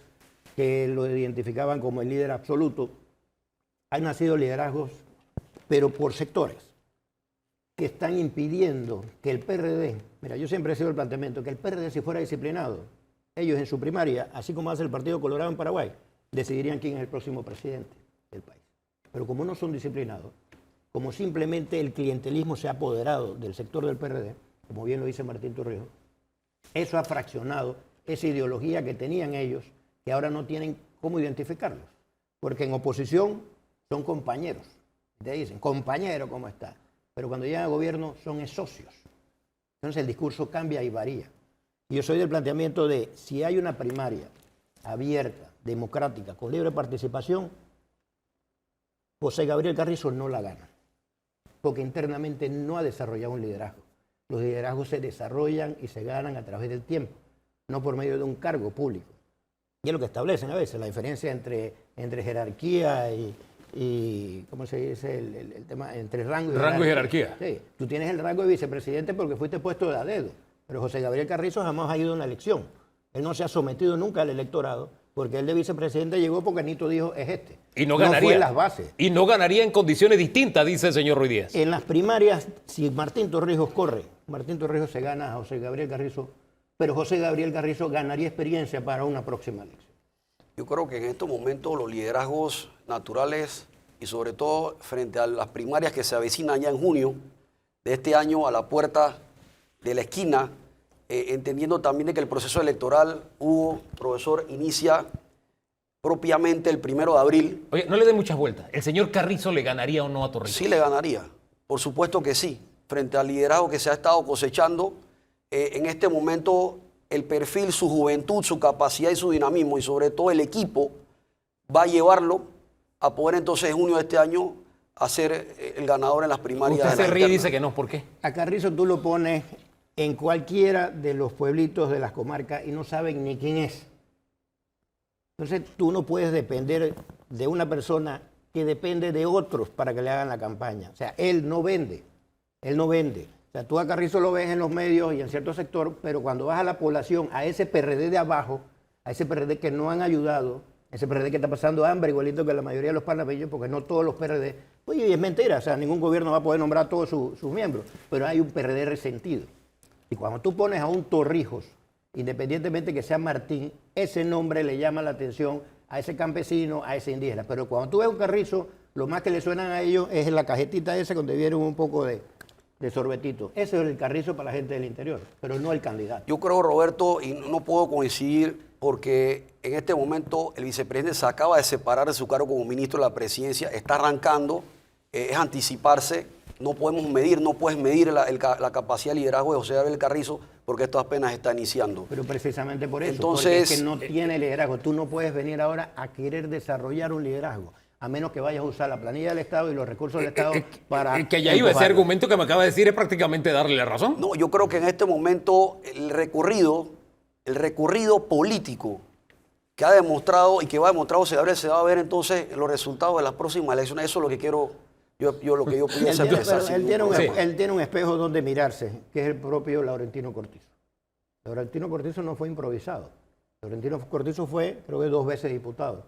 que lo identificaban como el líder absoluto. Han nacido liderazgos, pero por sectores, que están impidiendo que el PRD, mira, yo siempre he sido el planteamiento, que el PRD si fuera disciplinado, ellos en su primaria, así como hace el Partido Colorado en Paraguay, decidirían quién es el próximo presidente del país. Pero como no son disciplinados, como simplemente el clientelismo se ha apoderado del sector del PRD, como bien lo dice Martín Torrijos, eso ha fraccionado esa ideología que tenían ellos, que ahora no tienen cómo identificarlos. Porque en oposición son compañeros. Te dicen, compañero, ¿cómo está? Pero cuando llegan al gobierno son socios. Entonces el discurso cambia y varía. Y yo soy del planteamiento de, si hay una primaria abierta, democrática, con libre participación, José Gabriel Carrizo no la gana. Porque internamente no ha desarrollado un liderazgo. Los liderazgos se desarrollan y se ganan a través del tiempo, no por medio de un cargo público. Y es lo que establecen a veces, la diferencia entre jerarquía y ¿cómo se dice? El tema entre rango y jerarquía. Sí, tú tienes el rango de vicepresidente porque fuiste puesto de a dedo, pero José Gabriel Carrizo jamás ha ido a una elección. Él no se ha sometido nunca al electorado, porque él de vicepresidente llegó porque Nito dijo, es este. Y no ganaría. No fue en las bases. Y no ganaría en condiciones distintas, dice el señor Ruiz Díaz. En las primarias, si Martín Torrijos corre, Martín Torrijos se gana a José Gabriel Carrizo, pero José Gabriel Carrizo ganaría experiencia para una próxima elección. Yo creo que en estos momentos los liderazgos naturales y sobre todo frente a las primarias que se avecinan ya en junio de este año a la puerta de la esquina, entendiendo también de que el proceso electoral, Hugo, profesor, inicia propiamente el 1 de abril. Oye, no le dé muchas vueltas. ¿El señor Carrizo le ganaría o no a Torrijos? Sí le ganaría, por supuesto que sí. Frente al liderazgo que se ha estado cosechando, en este momento el perfil, su juventud, su capacidad y su dinamismo y sobre todo el equipo va a llevarlo a poder entonces en junio de este año a ser el ganador en las primarias. Usted se ríe y dice que no, ¿por qué? A Carrizo tú lo pones en cualquiera de los pueblitos de las comarcas y no saben ni quién es. Entonces tú no puedes depender de una persona que depende de otros para que le hagan la campaña. O sea, él no vende. O sea, tú a Carrizo lo ves en los medios y en cierto sector, pero cuando vas a la población, a ese PRD de abajo, a ese PRD que no han ayudado, ese PRD que está pasando hambre, igualito que la mayoría de los panameños, porque no todos los PRD, oye, y es mentira, o sea, ningún gobierno va a poder nombrar a todos sus miembros, pero hay un PRD resentido. Y cuando tú pones a un Torrijos, independientemente que sea Martín, ese nombre le llama la atención a ese campesino, a ese indígena. Pero cuando tú ves un Carrizo, lo más que le suenan a ellos es la cajetita esa donde vieron un poco de sorbetito. Ese es el Carrizo para la gente del interior, pero no el candidato. Yo creo, Roberto, y no puedo coincidir porque en este momento el vicepresidente se acaba de separar de su cargo como ministro de la presidencia, está arrancando es anticiparse. No podemos medir, no puedes medir la capacidad de liderazgo de José Gabriel Carrizo porque esto apenas está iniciando. Pero precisamente por eso, Entonces, porque es que no tiene liderazgo. Tú no puedes venir ahora a querer desarrollar un liderazgo, a menos que vayas a usar la planilla del Estado y los recursos del Estado para... Que ya iba, ese empujarlo. argumento que me acaba de decir es prácticamente darle la razón. No, yo creo que en este momento el recorrido político que ha demostrado y que va a demostrar José Gabriel se va a ver entonces en los resultados de las próximas elecciones. Eso es lo que quiero, lo que yo pudiese Él tiene, pensar. pero él tiene un espejo donde mirarse, que es el propio Laurentino Cortizo. Laurentino Cortizo no fue improvisado. Laurentino Cortizo fue, creo que 2 veces diputado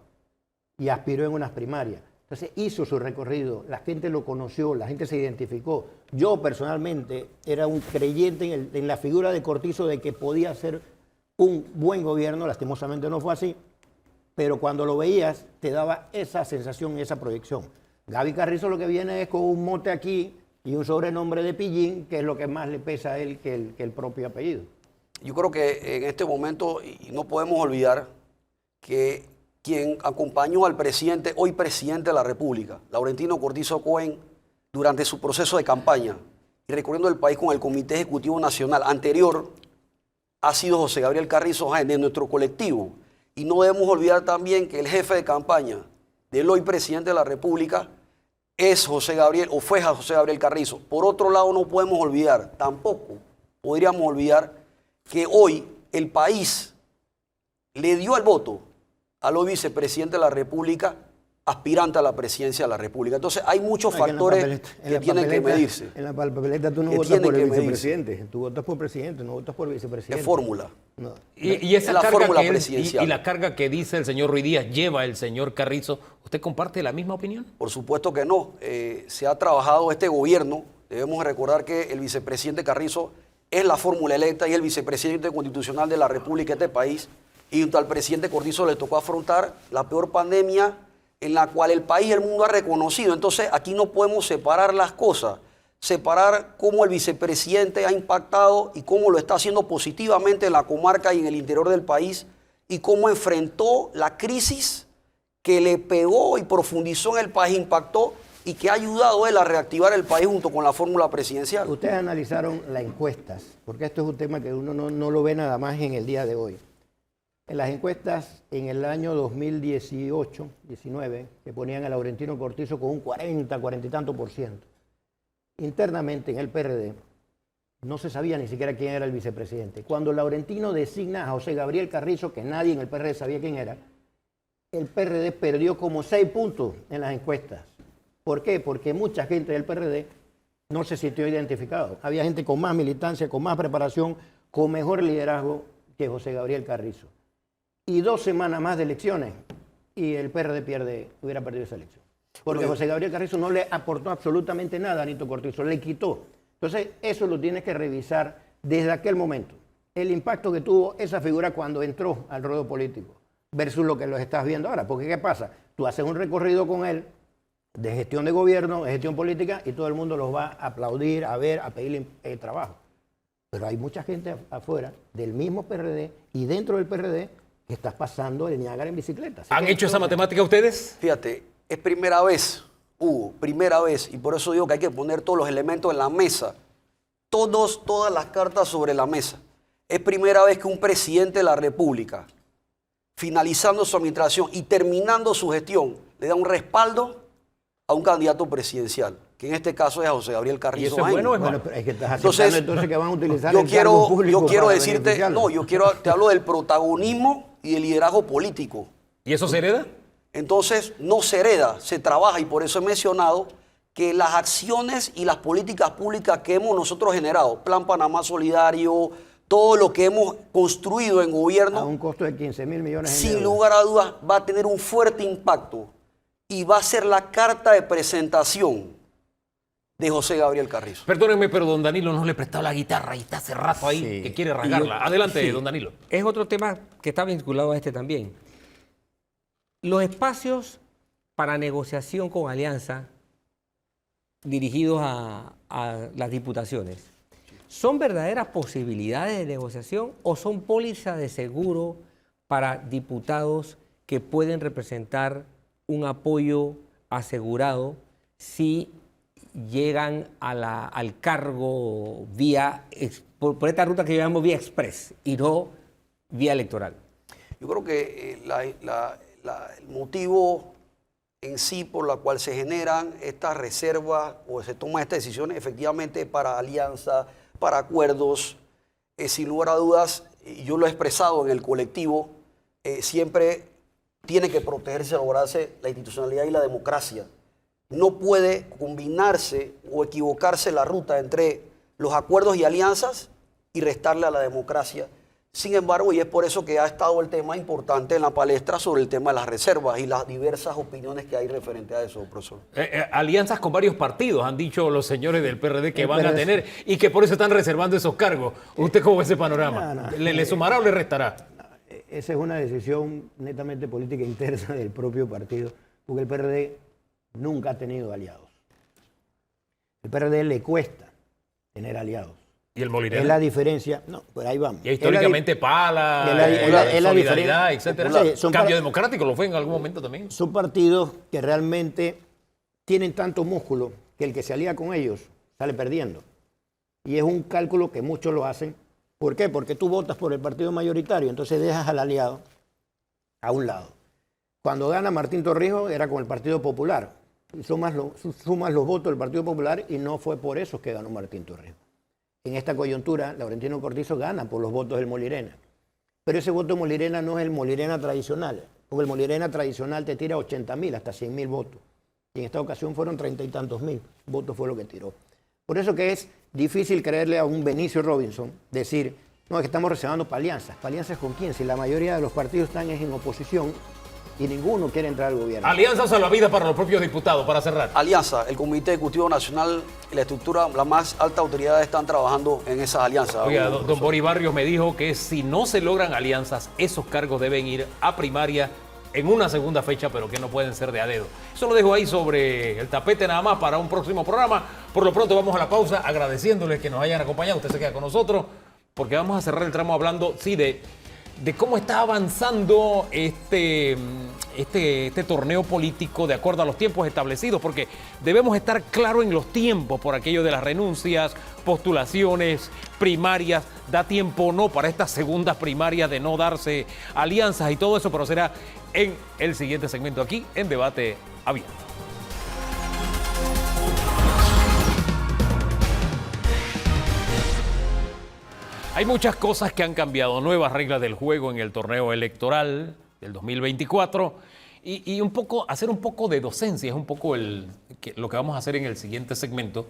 y aspiró en unas primarias. Entonces hizo su recorrido, la gente lo conoció, la gente se identificó. Yo personalmente era un creyente en la figura de Cortizo de que podía ser un buen gobierno, lastimosamente no fue así, pero cuando lo veías te daba esa sensación y esa proyección. Gaby Carrizo lo que viene es con un mote aquí y un sobrenombre de Pillín, que es lo que más le pesa a él que el propio apellido. Yo creo que en este momento, y no podemos olvidar, que quien acompañó al presidente, hoy presidente de la República, Laurentino Cortizo Cohen, durante su proceso de campaña y recorriendo el país con el Comité Ejecutivo Nacional anterior, ha sido José Gabriel Carrizo Jaén, de nuestro colectivo. Y no debemos olvidar también que el jefe de campaña del hoy presidente de la República es José Gabriel, o fue José Gabriel Carrizo. Por otro lado, no podemos olvidar, tampoco podríamos olvidar que hoy el país le dio el voto al hoy vicepresidente de la República, aspirante a la presidencia de la República. Entonces hay muchos factores que tienen que medirse. En la papeleta tú no que votas tienen por el que medirse. vicepresidente, tú votas por presidente, no votas por vicepresidente. Es fórmula. No. Y esa Es la carga fórmula que él- presidencial. y la carga que dice el señor Ruiz Díaz lleva el señor Carrizo, ¿usted comparte la misma opinión? Por supuesto que no. Se ha trabajado este gobierno. Debemos recordar que el vicepresidente Carrizo es la fórmula electa y el vicepresidente constitucional de la República de este país. Y junto al presidente Cortizo le tocó afrontar la peor pandemia en la cual el país y el mundo ha reconocido. Entonces aquí no podemos separar las cosas. Separar cómo el vicepresidente ha impactado y cómo lo está haciendo positivamente en la comarca y en el interior del país y cómo enfrentó la crisis que le pegó y profundizó en el país, impactó y que ha ayudado él a reactivar el país junto con la fórmula presidencial. Ustedes analizaron las encuestas, porque esto es un tema que uno no lo ve nada más en el día de hoy. En las encuestas en el año 2018, 19, que ponían a Laurentino Cortizo con un 40 y tanto %. Internamente en el PRD no se sabía ni siquiera quién era el vicepresidente. Cuando Laurentino designa a José Gabriel Carrizo, que nadie en el PRD sabía quién era, el PRD perdió como 6 puntos en las encuestas. ¿Por qué? Porque mucha gente del PRD no se sintió identificado. Había gente con más militancia, con más preparación, con mejor liderazgo que José Gabriel Carrizo. Y 2 semanas más de elecciones y el PRD hubiera perdido esa elección. Porque José Gabriel Carrizo no le aportó absolutamente nada a Nito Cortizo, le quitó. Entonces, eso lo tienes que revisar desde aquel momento. El impacto que tuvo esa figura cuando entró al ruedo político versus lo que lo estás viendo ahora. Porque, ¿qué pasa? Tú haces un recorrido con él de gestión de gobierno, de gestión política, y todo el mundo los va a aplaudir, a ver, a pedirle trabajo. Pero hay mucha gente afuera del mismo PRD y dentro del PRD que estás pasando el Niágara en bicicleta. Así ¿Han que hecho esa matemática ustedes? Fíjate, es primera vez, Hugo, primera vez, y por eso digo que hay que poner todos los elementos en la mesa, todas las cartas sobre la mesa. Es primera vez que un presidente de la República, finalizando su administración y terminando su gestión, le da un respaldo a un candidato presidencial, que en este caso es a José Gabriel Carrizo. ¿Y eso es Jaén. bueno o es malo? Bueno, pero es que estás aceptando entonces que van a utilizar yo el cargo público yo quiero para decirte, beneficiarlo. no, te hablo del protagonismo y del liderazgo político. ¿Y eso se hereda? Entonces, no se hereda, se trabaja y por eso he mencionado que las acciones y las políticas públicas que hemos nosotros generado, Plan Panamá Solidario, todo lo que hemos construido en A gobierno, un costo de 15.000 millones de sin euros. lugar a dudas va a tener un fuerte impacto y va a ser la carta de presentación de José Gabriel Carrizo. Perdónenme, pero don Danilo no le prestaba la guitarra y está hace rato ahí Sí. que quiere Y rasgarla. yo- Adelante, sí. don Danilo. Es otro tema que está vinculado a este también. Los espacios para negociación con alianza dirigidos a las diputaciones, ¿son verdaderas posibilidades de negociación o son pólizas de seguro para diputados que pueden representar un apoyo asegurado si llegan al cargo por esta ruta que llamamos vía express y no vía electoral? Yo creo que el motivo en sí por la cual se generan estas reservas o se toman estas decisiones efectivamente para alianza, para acuerdos, sin lugar a dudas, yo lo he expresado en el colectivo, siempre tiene que protegerse, lograrse la institucionalidad y la democracia. No puede combinarse o equivocarse la ruta entre los acuerdos y alianzas y restarle a la democracia. Sin embargo, y es por eso que ha estado el tema importante en la palestra sobre el tema de las reservas y las diversas opiniones que hay referente a eso, profesor. Alianzas con varios partidos, han dicho los señores del PRD que van a tener y que por eso están reservando esos cargos. ¿Usted cómo ve ese panorama? No. ¿Le sumará o le restará? Esa es una decisión netamente política interna del propio partido, porque el PRD nunca ha tenido aliados. El PRD le cuesta tener aliados. ¿Y el Molinero? Es la diferencia. No, pues ahí vamos. Y históricamente Pala, Solidaridad, etcétera. Sí, Cambio Democrático lo fue en algún momento también. Son partidos que realmente tienen tanto músculo que el que se alía con ellos sale perdiendo. Y es un cálculo que muchos lo hacen. ¿Por qué? Porque tú votas por el partido mayoritario, entonces dejas al aliado a un lado. Cuando gana Martín Torrijos era con el Partido Popular. Sumas los votos del Partido Popular y no fue por eso que ganó Martín Torrijos. En esta coyuntura, Laurentino Cortizo gana por los votos del Molirena. Pero ese voto de Molirena no es el Molirena tradicional, porque el Molirena tradicional te tira 80.000, hasta 100.000 votos. Y en esta ocasión fueron 30 y tantos mil votos fue lo que tiró. Por eso que es difícil creerle a un Benicio Robinson decir, no, es que estamos reservando para alianzas. ¿Para alianzas con quién? Si la mayoría de los partidos están en oposición y ninguno quiere entrar al gobierno. Alianzas a la vida para los propios diputados, para cerrar. Alianza, el Comité Ejecutivo Nacional y la estructura, las más altas autoridades están trabajando en esas alianzas. Oiga, don Boris Barrios me dijo que si no se logran alianzas, esos cargos deben ir a primaria en una segunda fecha, pero que no pueden ser de a dedo. Eso lo dejo ahí sobre el tapete nada más para un próximo programa. Por lo pronto vamos a la pausa agradeciéndoles que nos hayan acompañado. Usted se queda con nosotros porque vamos a cerrar el tramo hablando, sí, de cómo está avanzando este torneo político de acuerdo a los tiempos establecidos, porque debemos estar claros en los tiempos por aquello de las renuncias, postulaciones, primarias. Da tiempo o no para estas segundas primarias de no darse alianzas y todo eso, pero será en el siguiente segmento aquí en Debate Abierto. Hay muchas cosas que han cambiado, nuevas reglas del juego en el torneo electoral del 2024 y hacer un poco de docencia, es un poco lo que vamos a hacer en el siguiente segmento,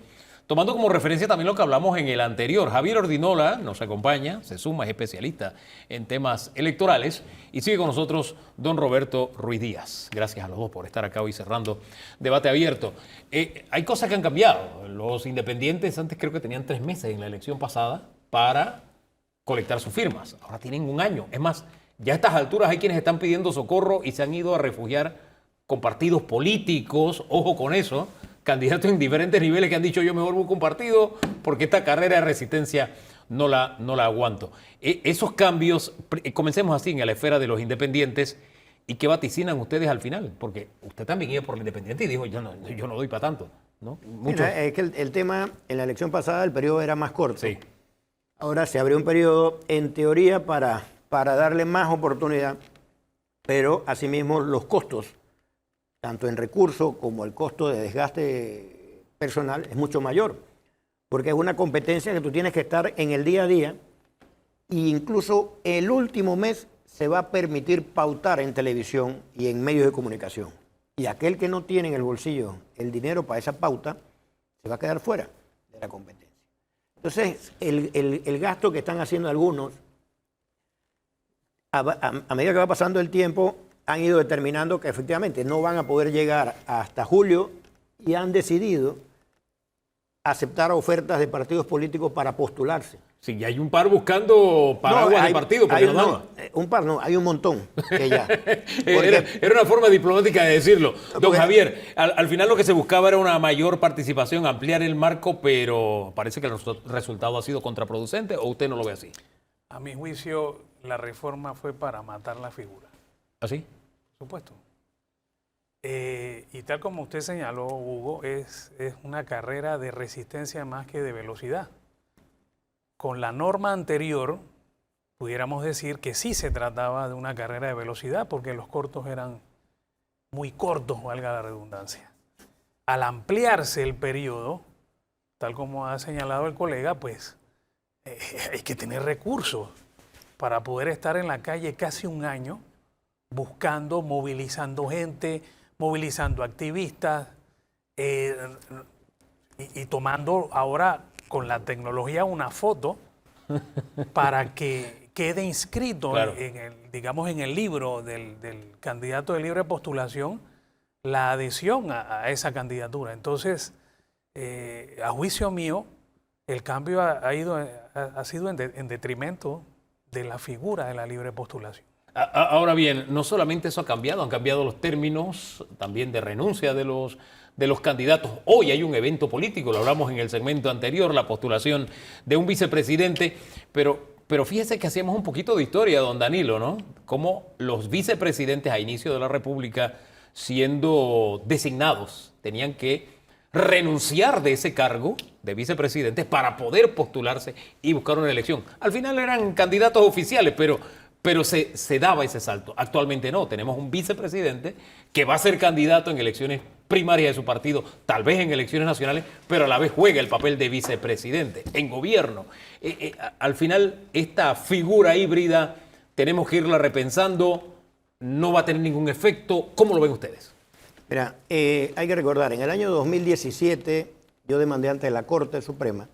tomando como referencia también lo que hablamos en el anterior. Javier Ordinola nos acompaña, se suma, es especialista en temas electorales y sigue con nosotros don Roberto Ruiz Díaz. Gracias a los dos por estar acá hoy cerrando Debate Abierto. Hay cosas que han cambiado. Los independientes antes creo que tenían 3 meses en la elección pasada para colectar sus firmas. Ahora tienen 1 año. Es más, ya a estas alturas hay quienes están pidiendo socorro y se han ido a refugiar con partidos políticos. Ojo con eso. Candidatos en diferentes niveles que han dicho yo mejor busco un partido porque esta carrera de resistencia no la aguanto. Esos cambios, comencemos así en la esfera de los independientes. ¿Y qué vaticinan ustedes al final? Porque usted también iba por el independiente y dijo yo no doy para tanto, ¿no? Mira, es que el tema en la elección pasada el periodo era más corto. Sí. Ahora se abrió un periodo, en teoría, para darle más oportunidad, pero asimismo los costos, tanto en recursos como el costo de desgaste personal, es mucho mayor, porque es una competencia que tú tienes que estar en el día a día e incluso el último mes se va a permitir pautar en televisión y en medios de comunicación. Y aquel que no tiene en el bolsillo el dinero para esa pauta, se va a quedar fuera de la competencia. Entonces, el gasto que están haciendo algunos, a medida que va pasando el tiempo, han ido determinando que efectivamente no van a poder llegar hasta julio y han decidido aceptar ofertas de partidos políticos para postularse. Sí, hay un par buscando paraguas de partido. Un par no, hay un montón que ya. Era una forma diplomática de decirlo. Don Javier, al final lo que se buscaba era una mayor participación, ampliar el marco, pero parece que el resultado ha sido contraproducente, ¿o usted no lo ve así? A mi juicio, la reforma fue para matar la figura. ¿Así? Por supuesto. Y tal como usted señaló, Hugo, es una carrera de resistencia más que de velocidad. Con la norma anterior, pudiéramos decir que sí se trataba de una carrera de velocidad porque los cortos eran muy cortos, valga la redundancia. Al ampliarse el periodo, tal como ha señalado el colega, pues hay que tener recursos para poder estar en la calle casi un año buscando, movilizando gente, movilizando activistas y tomando ahora con la tecnología una foto para que quede inscrito Claro. en el libro del candidato de libre postulación la adhesión a esa candidatura. Entonces, a juicio mío, el cambio ha sido en detrimento de la figura de la libre postulación. Ahora bien, no solamente eso ha cambiado, han cambiado los términos también de renuncia de los candidatos. Hoy hay un evento político, lo hablamos en el segmento anterior, la postulación de un vicepresidente, pero fíjese que hacíamos un poquito de historia, don Danilo, ¿no? Cómo los vicepresidentes a inicio de la República, siendo designados, tenían que renunciar de ese cargo de vicepresidentes para poder postularse y buscar una elección. Al final eran candidatos oficiales, pero se daba ese salto. Actualmente no, tenemos un vicepresidente que va a ser candidato en elecciones primarias de su partido, tal vez en elecciones nacionales, pero a la vez juega el papel de vicepresidente en gobierno. Al final, esta figura híbrida tenemos que irla repensando, no va a tener ningún efecto. ¿Cómo lo ven ustedes? Mira, hay que recordar, en el año 2017 yo demandé ante la Corte Suprema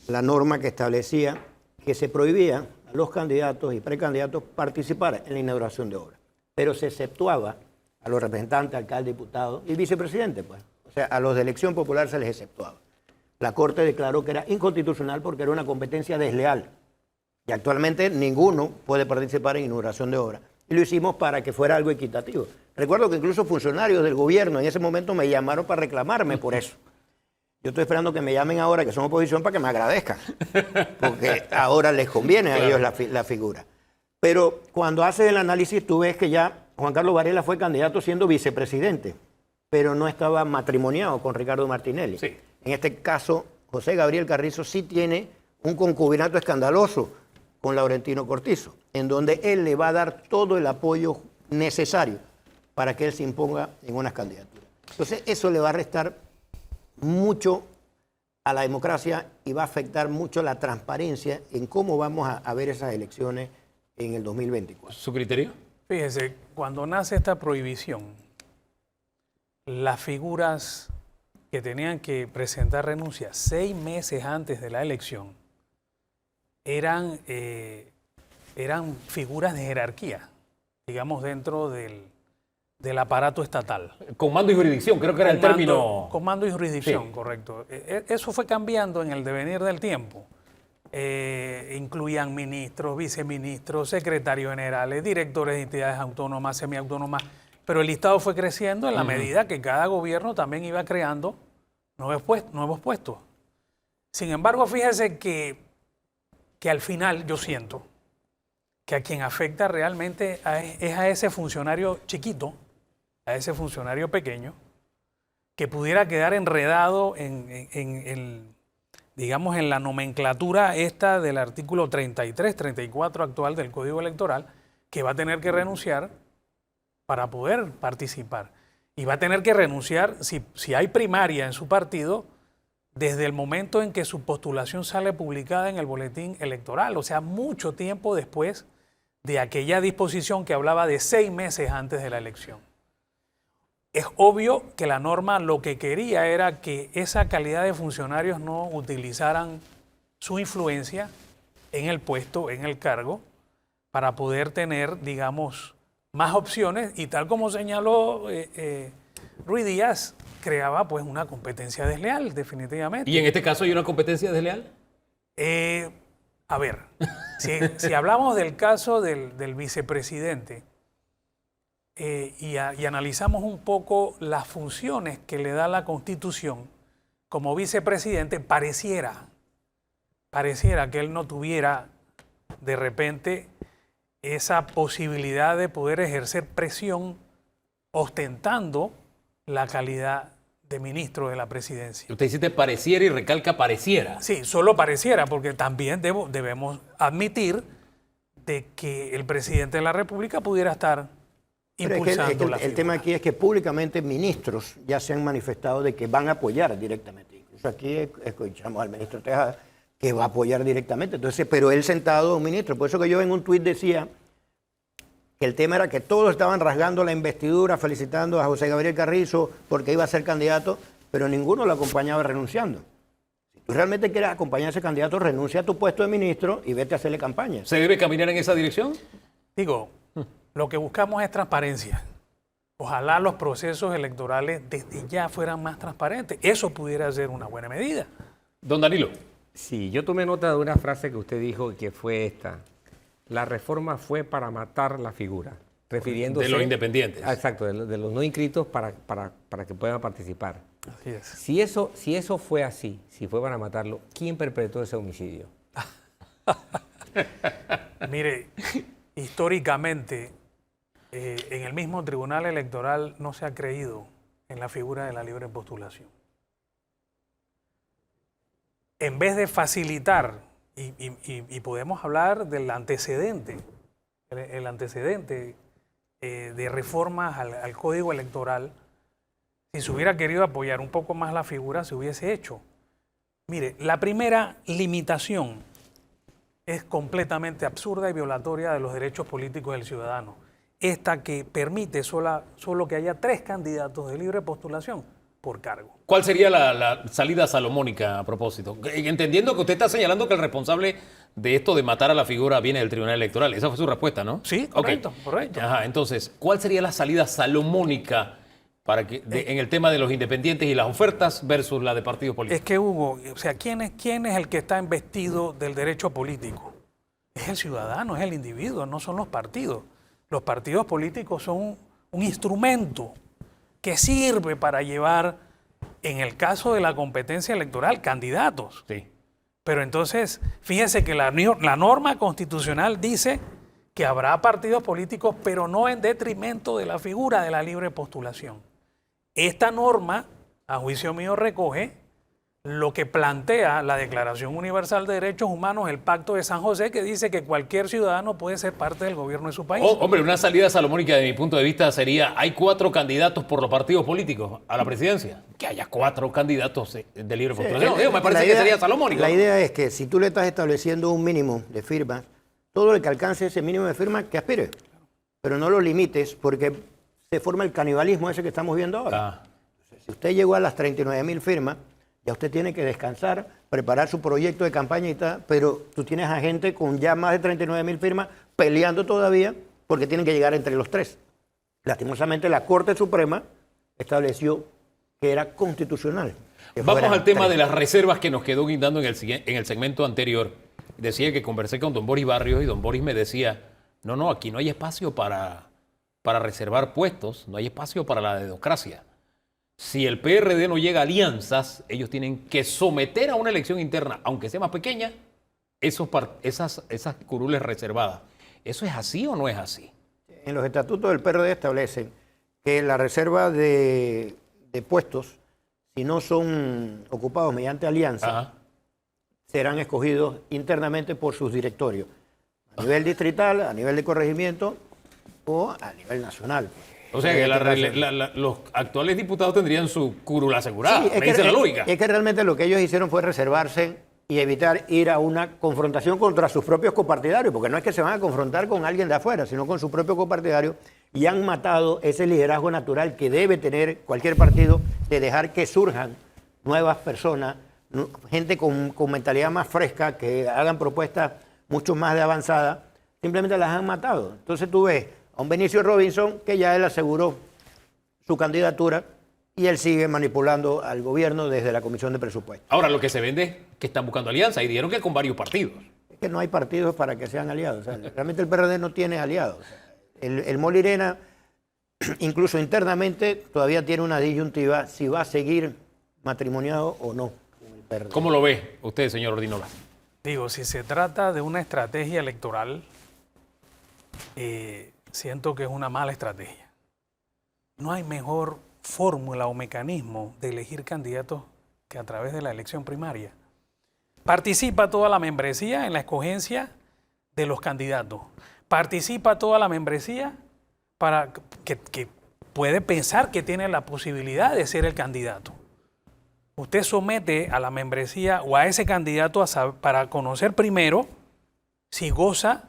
la norma que establecía que se prohibía a los candidatos y precandidatos participar en la inauguración de obras, pero se exceptuaba a los representantes, alcalde, diputado y vicepresidente, pues. O sea, a los de elección popular se les exceptuaba. La Corte declaró que era inconstitucional porque era una competencia desleal y actualmente ninguno puede participar en inauguración de obras. Y lo hicimos para que fuera algo equitativo. Recuerdo que incluso funcionarios del gobierno en ese momento me llamaron para reclamarme por eso. Yo estoy esperando que me llamen ahora, que son oposición, para que me agradezcan, porque ahora les conviene a ellos la figura. Pero cuando haces el análisis, tú ves que ya Juan Carlos Varela fue candidato siendo vicepresidente, pero no estaba matrimoniado con Ricardo Martinelli. Sí. En este caso, José Gabriel Carrizo sí tiene un concubinato escandaloso con Laurentino Cortizo, en donde él le va a dar todo el apoyo necesario para que él se imponga en unas candidaturas. Entonces, eso le va a restar mucho a la democracia y va a afectar mucho la transparencia en cómo vamos a ver esas elecciones en el 2024. ¿Su criterio? Fíjese, cuando nace esta prohibición, las figuras que tenían que presentar renuncia 6 meses antes de la elección eran figuras de jerarquía, digamos, dentro del aparato estatal. Con mando y jurisdicción, creo que era el término. Con mando y jurisdicción, Sí. correcto. Eso fue cambiando en el devenir del tiempo. Incluían ministros, viceministros, secretarios generales, directores de entidades autónomas, semiautónomas, pero el listado fue creciendo en la medida que cada gobierno también iba creando nuevos puestos. Sin embargo, fíjese que al final yo siento que a quien afecta realmente es a ese funcionario chiquito, a ese funcionario pequeño, que pudiera quedar enredado digamos, en la nomenclatura esta del artículo 33, 34 actual del Código Electoral, que va a tener que renunciar para poder participar. Y va a tener que renunciar, si hay primaria en su partido, desde el momento en que su postulación sale publicada en el boletín electoral, o sea, mucho tiempo después de aquella disposición que hablaba de 6 meses antes de la elección. Es obvio que la norma lo que quería era que esa calidad de funcionarios no utilizaran su influencia en el puesto, en el cargo, para poder tener, digamos, más opciones y tal como señaló Ruiz Díaz, creaba pues una competencia desleal, definitivamente. ¿Y en este caso hay una competencia desleal? A ver, si hablamos del caso del vicepresidente y analizamos un poco las funciones que le da la Constitución como vicepresidente, pareciera que él no tuviera de repente esa posibilidad de poder ejercer presión ostentando la calidad de ministro de la presidencia. Usted dice pareciera y recalca pareciera. Sí, solo pareciera, porque también debemos admitir de que el presidente de la República pudiera estar Pero impulsando la el figura. tema aquí es que públicamente ministros ya se han manifestado de que van a apoyar directamente. Incluso aquí escuchamos al ministro Tejada que va a apoyar directamente. Entonces, pero él sentado, un ministro. Por eso que yo en un tuit decía que el tema era que todos estaban rasgando la investidura, felicitando a José Gabriel Carrizo porque iba a ser candidato, pero ninguno lo acompañaba renunciando. Si tú realmente quieres acompañar a ese candidato, renuncia a tu puesto de ministro y vete a hacerle campaña. ¿Se debe caminar en esa dirección? Digo, lo que buscamos es transparencia. Ojalá los procesos electorales desde ya fueran más transparentes. Eso pudiera ser una buena medida. Don Danilo. Sí, yo tomé nota de una frase que usted dijo que fue esta. La reforma fue para matar la figura, refiriéndose... De los independientes. Exacto, de los no inscritos para que puedan participar. Así es. Si eso fue así, si fue para matarlo, ¿quién perpetró ese homicidio? Mire, históricamente, en el mismo Tribunal Electoral no se ha creído en la figura de la libre postulación. En vez de facilitar, y podemos hablar del antecedente, el antecedente de reformas al Código Electoral, si se hubiera querido apoyar un poco más la figura, se hubiese hecho. Mire, la primera limitación es completamente absurda y violatoria de los derechos políticos del ciudadano. Esta que permite solo que haya 3 candidatos de libre postulación por cargo. ¿Cuál sería la salida salomónica a propósito? Entendiendo que usted está señalando que el responsable de esto de matar a la figura viene del Tribunal Electoral. Esa fue su respuesta, ¿no? Sí, correcto, correcto. Ajá, entonces, ¿cuál sería la salida salomónica para que, en el tema de los independientes y las ofertas versus la de partidos políticos? Es que, Hugo, o sea, ¿quién es el que está investido del derecho político? Es el ciudadano, es el individuo, no son los partidos. Los partidos políticos son un instrumento que sirve para llevar, en el caso de la competencia electoral, candidatos. Sí. Pero entonces, fíjense que la norma constitucional dice que habrá partidos políticos, pero no en detrimento de la figura de la libre postulación. Esta norma, a juicio mío, recoge lo que plantea la Declaración Universal de Derechos Humanos, el Pacto de San José, que dice que cualquier ciudadano puede ser parte del gobierno de su país. Hombre, una salida salomónica de mi punto de vista sería, hay 4 candidatos por los partidos políticos a la presidencia. Que haya 4 candidatos de libre postulación. Me parece que sería salomónico. La idea es que si tú le estás estableciendo un mínimo de firmas, todo el que alcance ese mínimo de firmas, que aspire. Pero no lo limites porque se forma el canibalismo ese que estamos viendo ahora. Si usted llegó a las 39.000 firmas, ya usted tiene que descansar, preparar su proyecto de campaña y tal, pero tú tienes a gente con ya más de 39.000 firmas peleando todavía porque tienen que llegar entre los 3. Lastimosamente la Corte Suprema estableció que era constitucional. Vamos al tema de las reservas que nos quedó guindando en el segmento anterior. Decía que conversé con don Boris Barrios y don Boris me decía, no, aquí no hay espacio para reservar puestos, no hay espacio para la dedocracia. Si el PRD no llega a alianzas, ellos tienen que someter a una elección interna, aunque sea más pequeña, esas curules reservadas. ¿Eso es así o no es así? En los estatutos del PRD establecen que la reserva de puestos, si no son ocupados mediante alianza, serán escogidos internamente por sus directorios, a nivel distrital, a nivel de corregimiento o a nivel nacional. O sea que los actuales diputados tendrían su curul asegurada, Sí, me dice la lógica. Es que realmente lo que ellos hicieron fue reservarse y evitar ir a una confrontación contra sus propios copartidarios, porque no es que se van a confrontar con alguien de afuera, sino con su propio copartidario, y han matado ese liderazgo natural que debe tener cualquier partido de dejar que surjan nuevas personas, gente con mentalidad más fresca, que hagan propuestas mucho más de avanzada, simplemente las han matado. Entonces tú ves a un Benicio Robinson que ya él aseguró su candidatura y él sigue manipulando al gobierno desde la Comisión de Presupuestos. Ahora lo que se vende es que están buscando alianza y dijeron que con varios partidos. Es que no hay partidos para que sean aliados. O sea, realmente el PRD no tiene aliados. El Molirena, incluso internamente, todavía tiene una disyuntiva si va a seguir matrimoniado o no con el PRD. ¿Cómo lo ve usted, señor Ordinola? Digo, si se trata de una estrategia electoral, siento que es una mala estrategia. no hay mejor fórmula o mecanismo de elegir candidatos que a través de la elección primaria. Participa toda la membresía en la escogencia de los candidatos. Participa toda la membresía para que puede pensar que tiene la posibilidad de ser el candidato. Usted somete a la membresía o a ese candidato para conocer primero si goza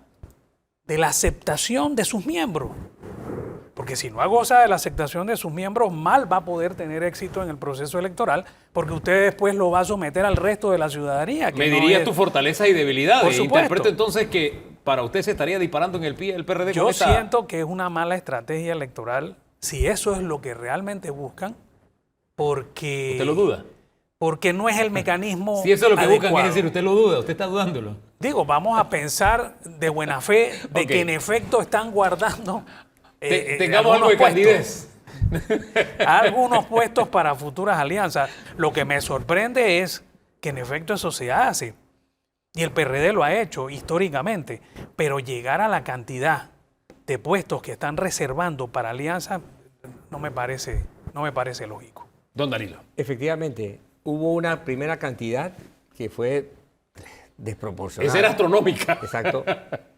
de la aceptación de sus miembros. Porque si no goza de la aceptación de sus miembros, mal va a poder tener éxito en el proceso electoral, porque usted después lo va a someter al resto de la ciudadanía. Me diría tu fortaleza y debilidades. Por supuesto. Interpreto entonces que para usted se estaría disparando en el pie el PRD. Yo siento que es una mala estrategia electoral, si eso es lo que realmente buscan, porque... ¿Usted lo duda? Porque no es el mecanismo Si eso es lo que buscan, adecuado. es decir, usted lo duda, usted está dudándolo. Digo, vamos a pensar de buena fe de que en efecto están guardando Tengamos algo de candidez. algunos puestos para futuras alianzas. Lo que me sorprende es que en efecto eso se hace. Y el PRD lo ha hecho históricamente. Pero llegar a la cantidad de puestos que están reservando para alianzas no me parece lógico. Don Danilo. Efectivamente, hubo una primera cantidad que fue desproporcionada. Esa era astronómica. Exacto.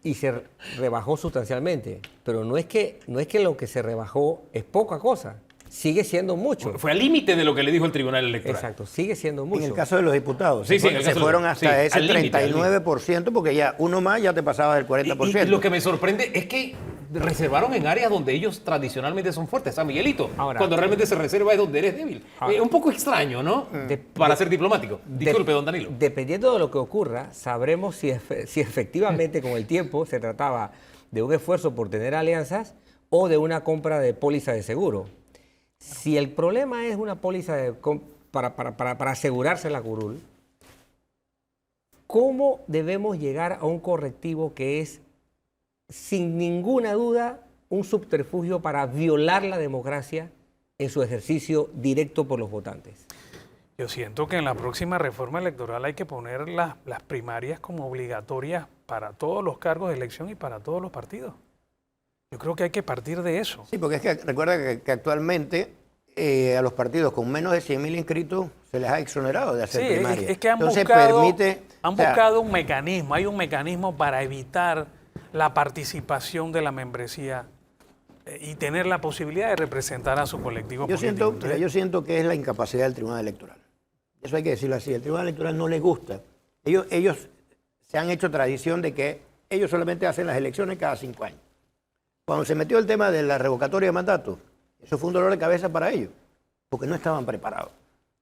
Y se rebajó sustancialmente. Pero no es que lo que se rebajó es poca cosa. Sigue siendo mucho. Fue al límite de lo que le dijo el Tribunal Electoral. Exacto, sigue siendo mucho. En el caso de los diputados, Sí, sí, en el se caso de fueron los- hasta sí, ese al límite, al 39%, porque ya uno más ya te pasaba del 40%. Y lo que me sorprende es que reservaron en áreas donde ellos tradicionalmente son fuertes. San Miguelito. Ahora- cuando realmente se reserva es donde eres débil. Un poco extraño, ¿no? Para ser diplomático. Disculpe, don Danilo. Dependiendo de lo que ocurra, sabremos si efectivamente con el tiempo se trataba de un esfuerzo por tener alianzas o de una compra de póliza de seguro. Si el problema es una póliza para asegurarse la curul, ¿cómo debemos llegar a un correctivo que es, sin ninguna duda, un subterfugio para violar la democracia en su ejercicio directo por los votantes? Yo siento que en la próxima reforma electoral hay que poner las primarias como obligatorias para todos los cargos de elección y para todos los partidos. Yo creo que hay que partir de eso. Sí, porque es que recuerda que actualmente a los partidos con menos de 100.000 inscritos se les ha exonerado de hacer Sí, primaria. es que han Entonces buscado, permite, han o sea, buscado un mecanismo, hay un mecanismo para evitar la participación de la membresía y tener la posibilidad de representar a su colectivo yo político. siento, Entonces, yo siento que es la incapacidad del Tribunal Electoral. Eso hay que decirlo así. El Tribunal Electoral no les gusta. Ellos se han hecho tradición de que ellos solamente hacen las elecciones cada 5 años. Cuando se metió el tema de la revocatoria de mandato, eso fue un dolor de cabeza para ellos, porque no estaban preparados.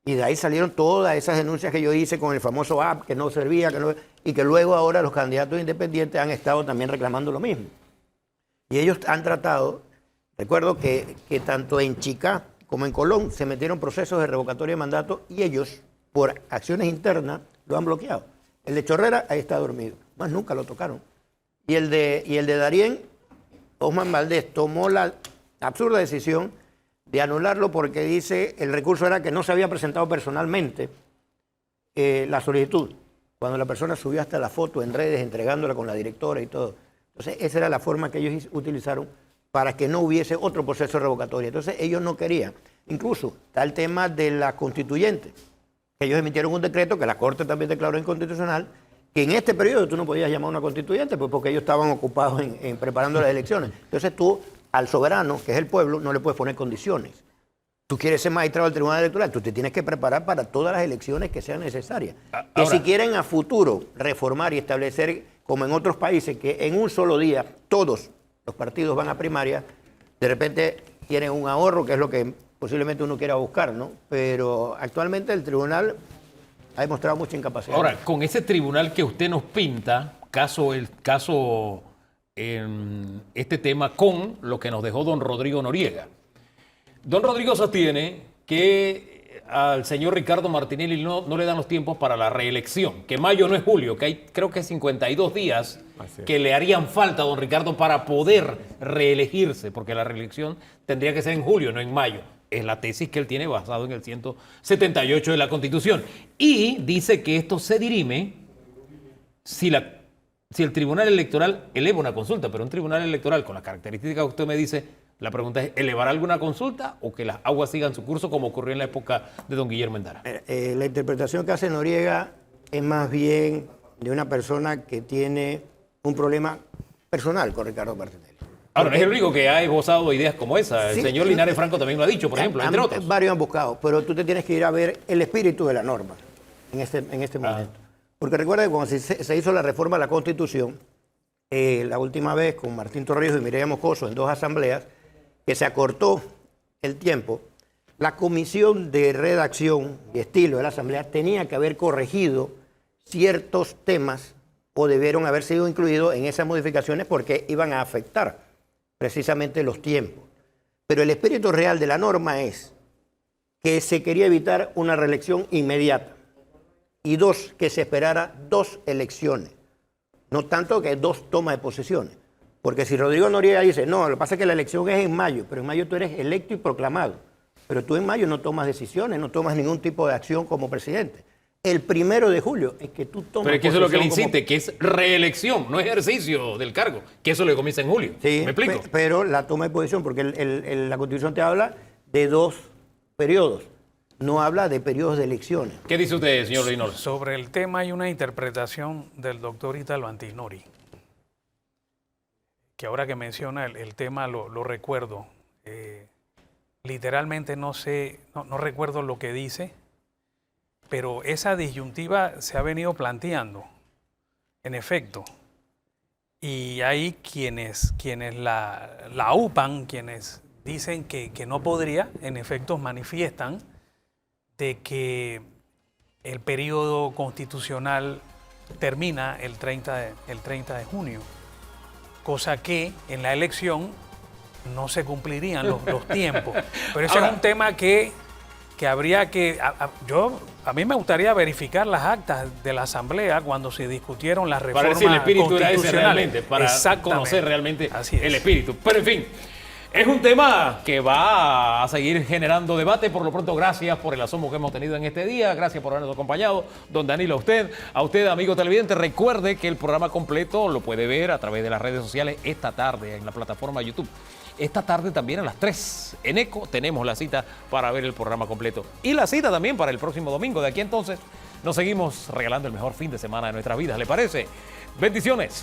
Y de ahí salieron todas esas denuncias que yo hice con el famoso app, que no servía, y que luego ahora los candidatos independientes han estado también reclamando lo mismo. Y ellos han tratado, recuerdo que tanto en Chicá como en Colón se metieron procesos de revocatoria de mandato y ellos, por acciones internas, lo han bloqueado. El de Chorrera ahí está dormido, más nunca lo tocaron. Y el de Darién, Osman Valdés tomó la absurda decisión de anularlo porque dice, el recurso era que no se había presentado personalmente la solicitud, cuando la persona subió hasta la foto en redes entregándola con la directora y todo. Entonces esa era la forma que ellos utilizaron para que no hubiese otro proceso de revocatoria. Entonces ellos no querían. Incluso está el tema de la constituyente. Ellos emitieron un decreto que la Corte también declaró inconstitucional, que en este periodo tú no podías llamar a una constituyente, pues porque ellos estaban ocupados en preparando las elecciones. Entonces tú, al soberano, que es el pueblo, no le puedes poner condiciones. Tú quieres ser magistrado del Tribunal Electoral, tú te tienes que preparar para todas las elecciones que sean necesarias. Que si quieren a futuro reformar y establecer, como en otros países, que en un solo día todos los partidos van a primaria, de repente tienen un ahorro, que es lo que posiblemente uno quiera buscar, ¿no? Pero actualmente el tribunal ha demostrado mucha incapacidad. Ahora, con ese tribunal que usted nos pinta, este tema con lo que nos dejó don Rodrigo Noriega. Don Rodrigo sostiene que al señor Ricardo Martinelli no le dan los tiempos para la reelección, que mayo no es julio, que hay creo que 52 días que le harían falta a don Ricardo para poder reelegirse, porque la reelección tendría que ser en julio, no en mayo. Es la tesis que él tiene basado en el 178 de la Constitución. Y dice que esto se dirime si el Tribunal Electoral eleva una consulta, pero un Tribunal Electoral con las características que usted me dice La pregunta es, ¿elevar alguna consulta o que las aguas sigan su curso como ocurrió en la época de don Guillermo Endara? La interpretación que hace Noriega es más bien de una persona que tiene un problema personal con Ricardo Martinelli. Ahora, no es el único que ha esbozado ideas como esa. El Sí, señor Linares Franco también lo ha dicho, por ejemplo, entre otros. Varios han buscado, pero tú te tienes que ir a ver el espíritu de la norma en este momento. Porque recuerda que cuando se hizo la reforma a la Constitución, la última vez con Martín Torrijos y Mireya Moscoso en 2 asambleas, que se acortó el tiempo, la comisión de redacción y estilo de la asamblea tenía que haber corregido ciertos temas o debieron haber sido incluidos en esas modificaciones porque iban a afectar precisamente los tiempos. Pero el espíritu real de la norma es que se quería evitar una reelección inmediata y 2, que se esperara 2 elecciones, no tanto que 2 tomas de posesiones. Porque si Rodrigo Noriega dice, no, lo que pasa es que la elección es en mayo, pero en mayo tú eres electo y proclamado. Pero tú en mayo no tomas decisiones, no tomas ningún tipo de acción como presidente. El 1 de julio es que tú tomas. Pero es que eso es lo que le posesión insiste, que es reelección, no ejercicio del cargo, que eso le comienza en julio. Sí, ¿Me explico? pero la toma de posición, porque la Constitución te habla de 2 periodos, no habla de periodos de elecciones. ¿Qué dice usted, señor Reynolds? Sobre el tema hay una interpretación del doctor Italo Antinori, que ahora que menciona el tema lo recuerdo. Literalmente no recuerdo lo que dice, pero esa disyuntiva se ha venido planteando, en efecto. Y hay quienes la upan, quienes dicen que no podría, en efecto manifiestan de que el periodo constitucional termina el 30 de junio. Cosa que en la elección no se cumplirían los tiempos. Pero ese Ahora, es un tema que habría que... A mí me gustaría verificar las actas de la Asamblea cuando se discutieron las reformas para ver si el espíritu era ese constitucionales. realmente, para Exactamente. conocer realmente Así es. el espíritu. Pero en fin, es un tema que va a seguir generando debate. Por lo pronto, gracias por el asomo que hemos tenido en este día. Gracias por habernos acompañado. Don Danilo, a usted, amigo televidente, recuerde que el programa completo lo puede ver a través de las redes sociales esta tarde en la plataforma YouTube. Esta tarde también a las 3 en ECO tenemos la cita para ver el programa completo. Y la cita también para el próximo domingo. De aquí entonces nos seguimos regalando el mejor fin de semana de nuestras vidas. ¿Le parece? Bendiciones.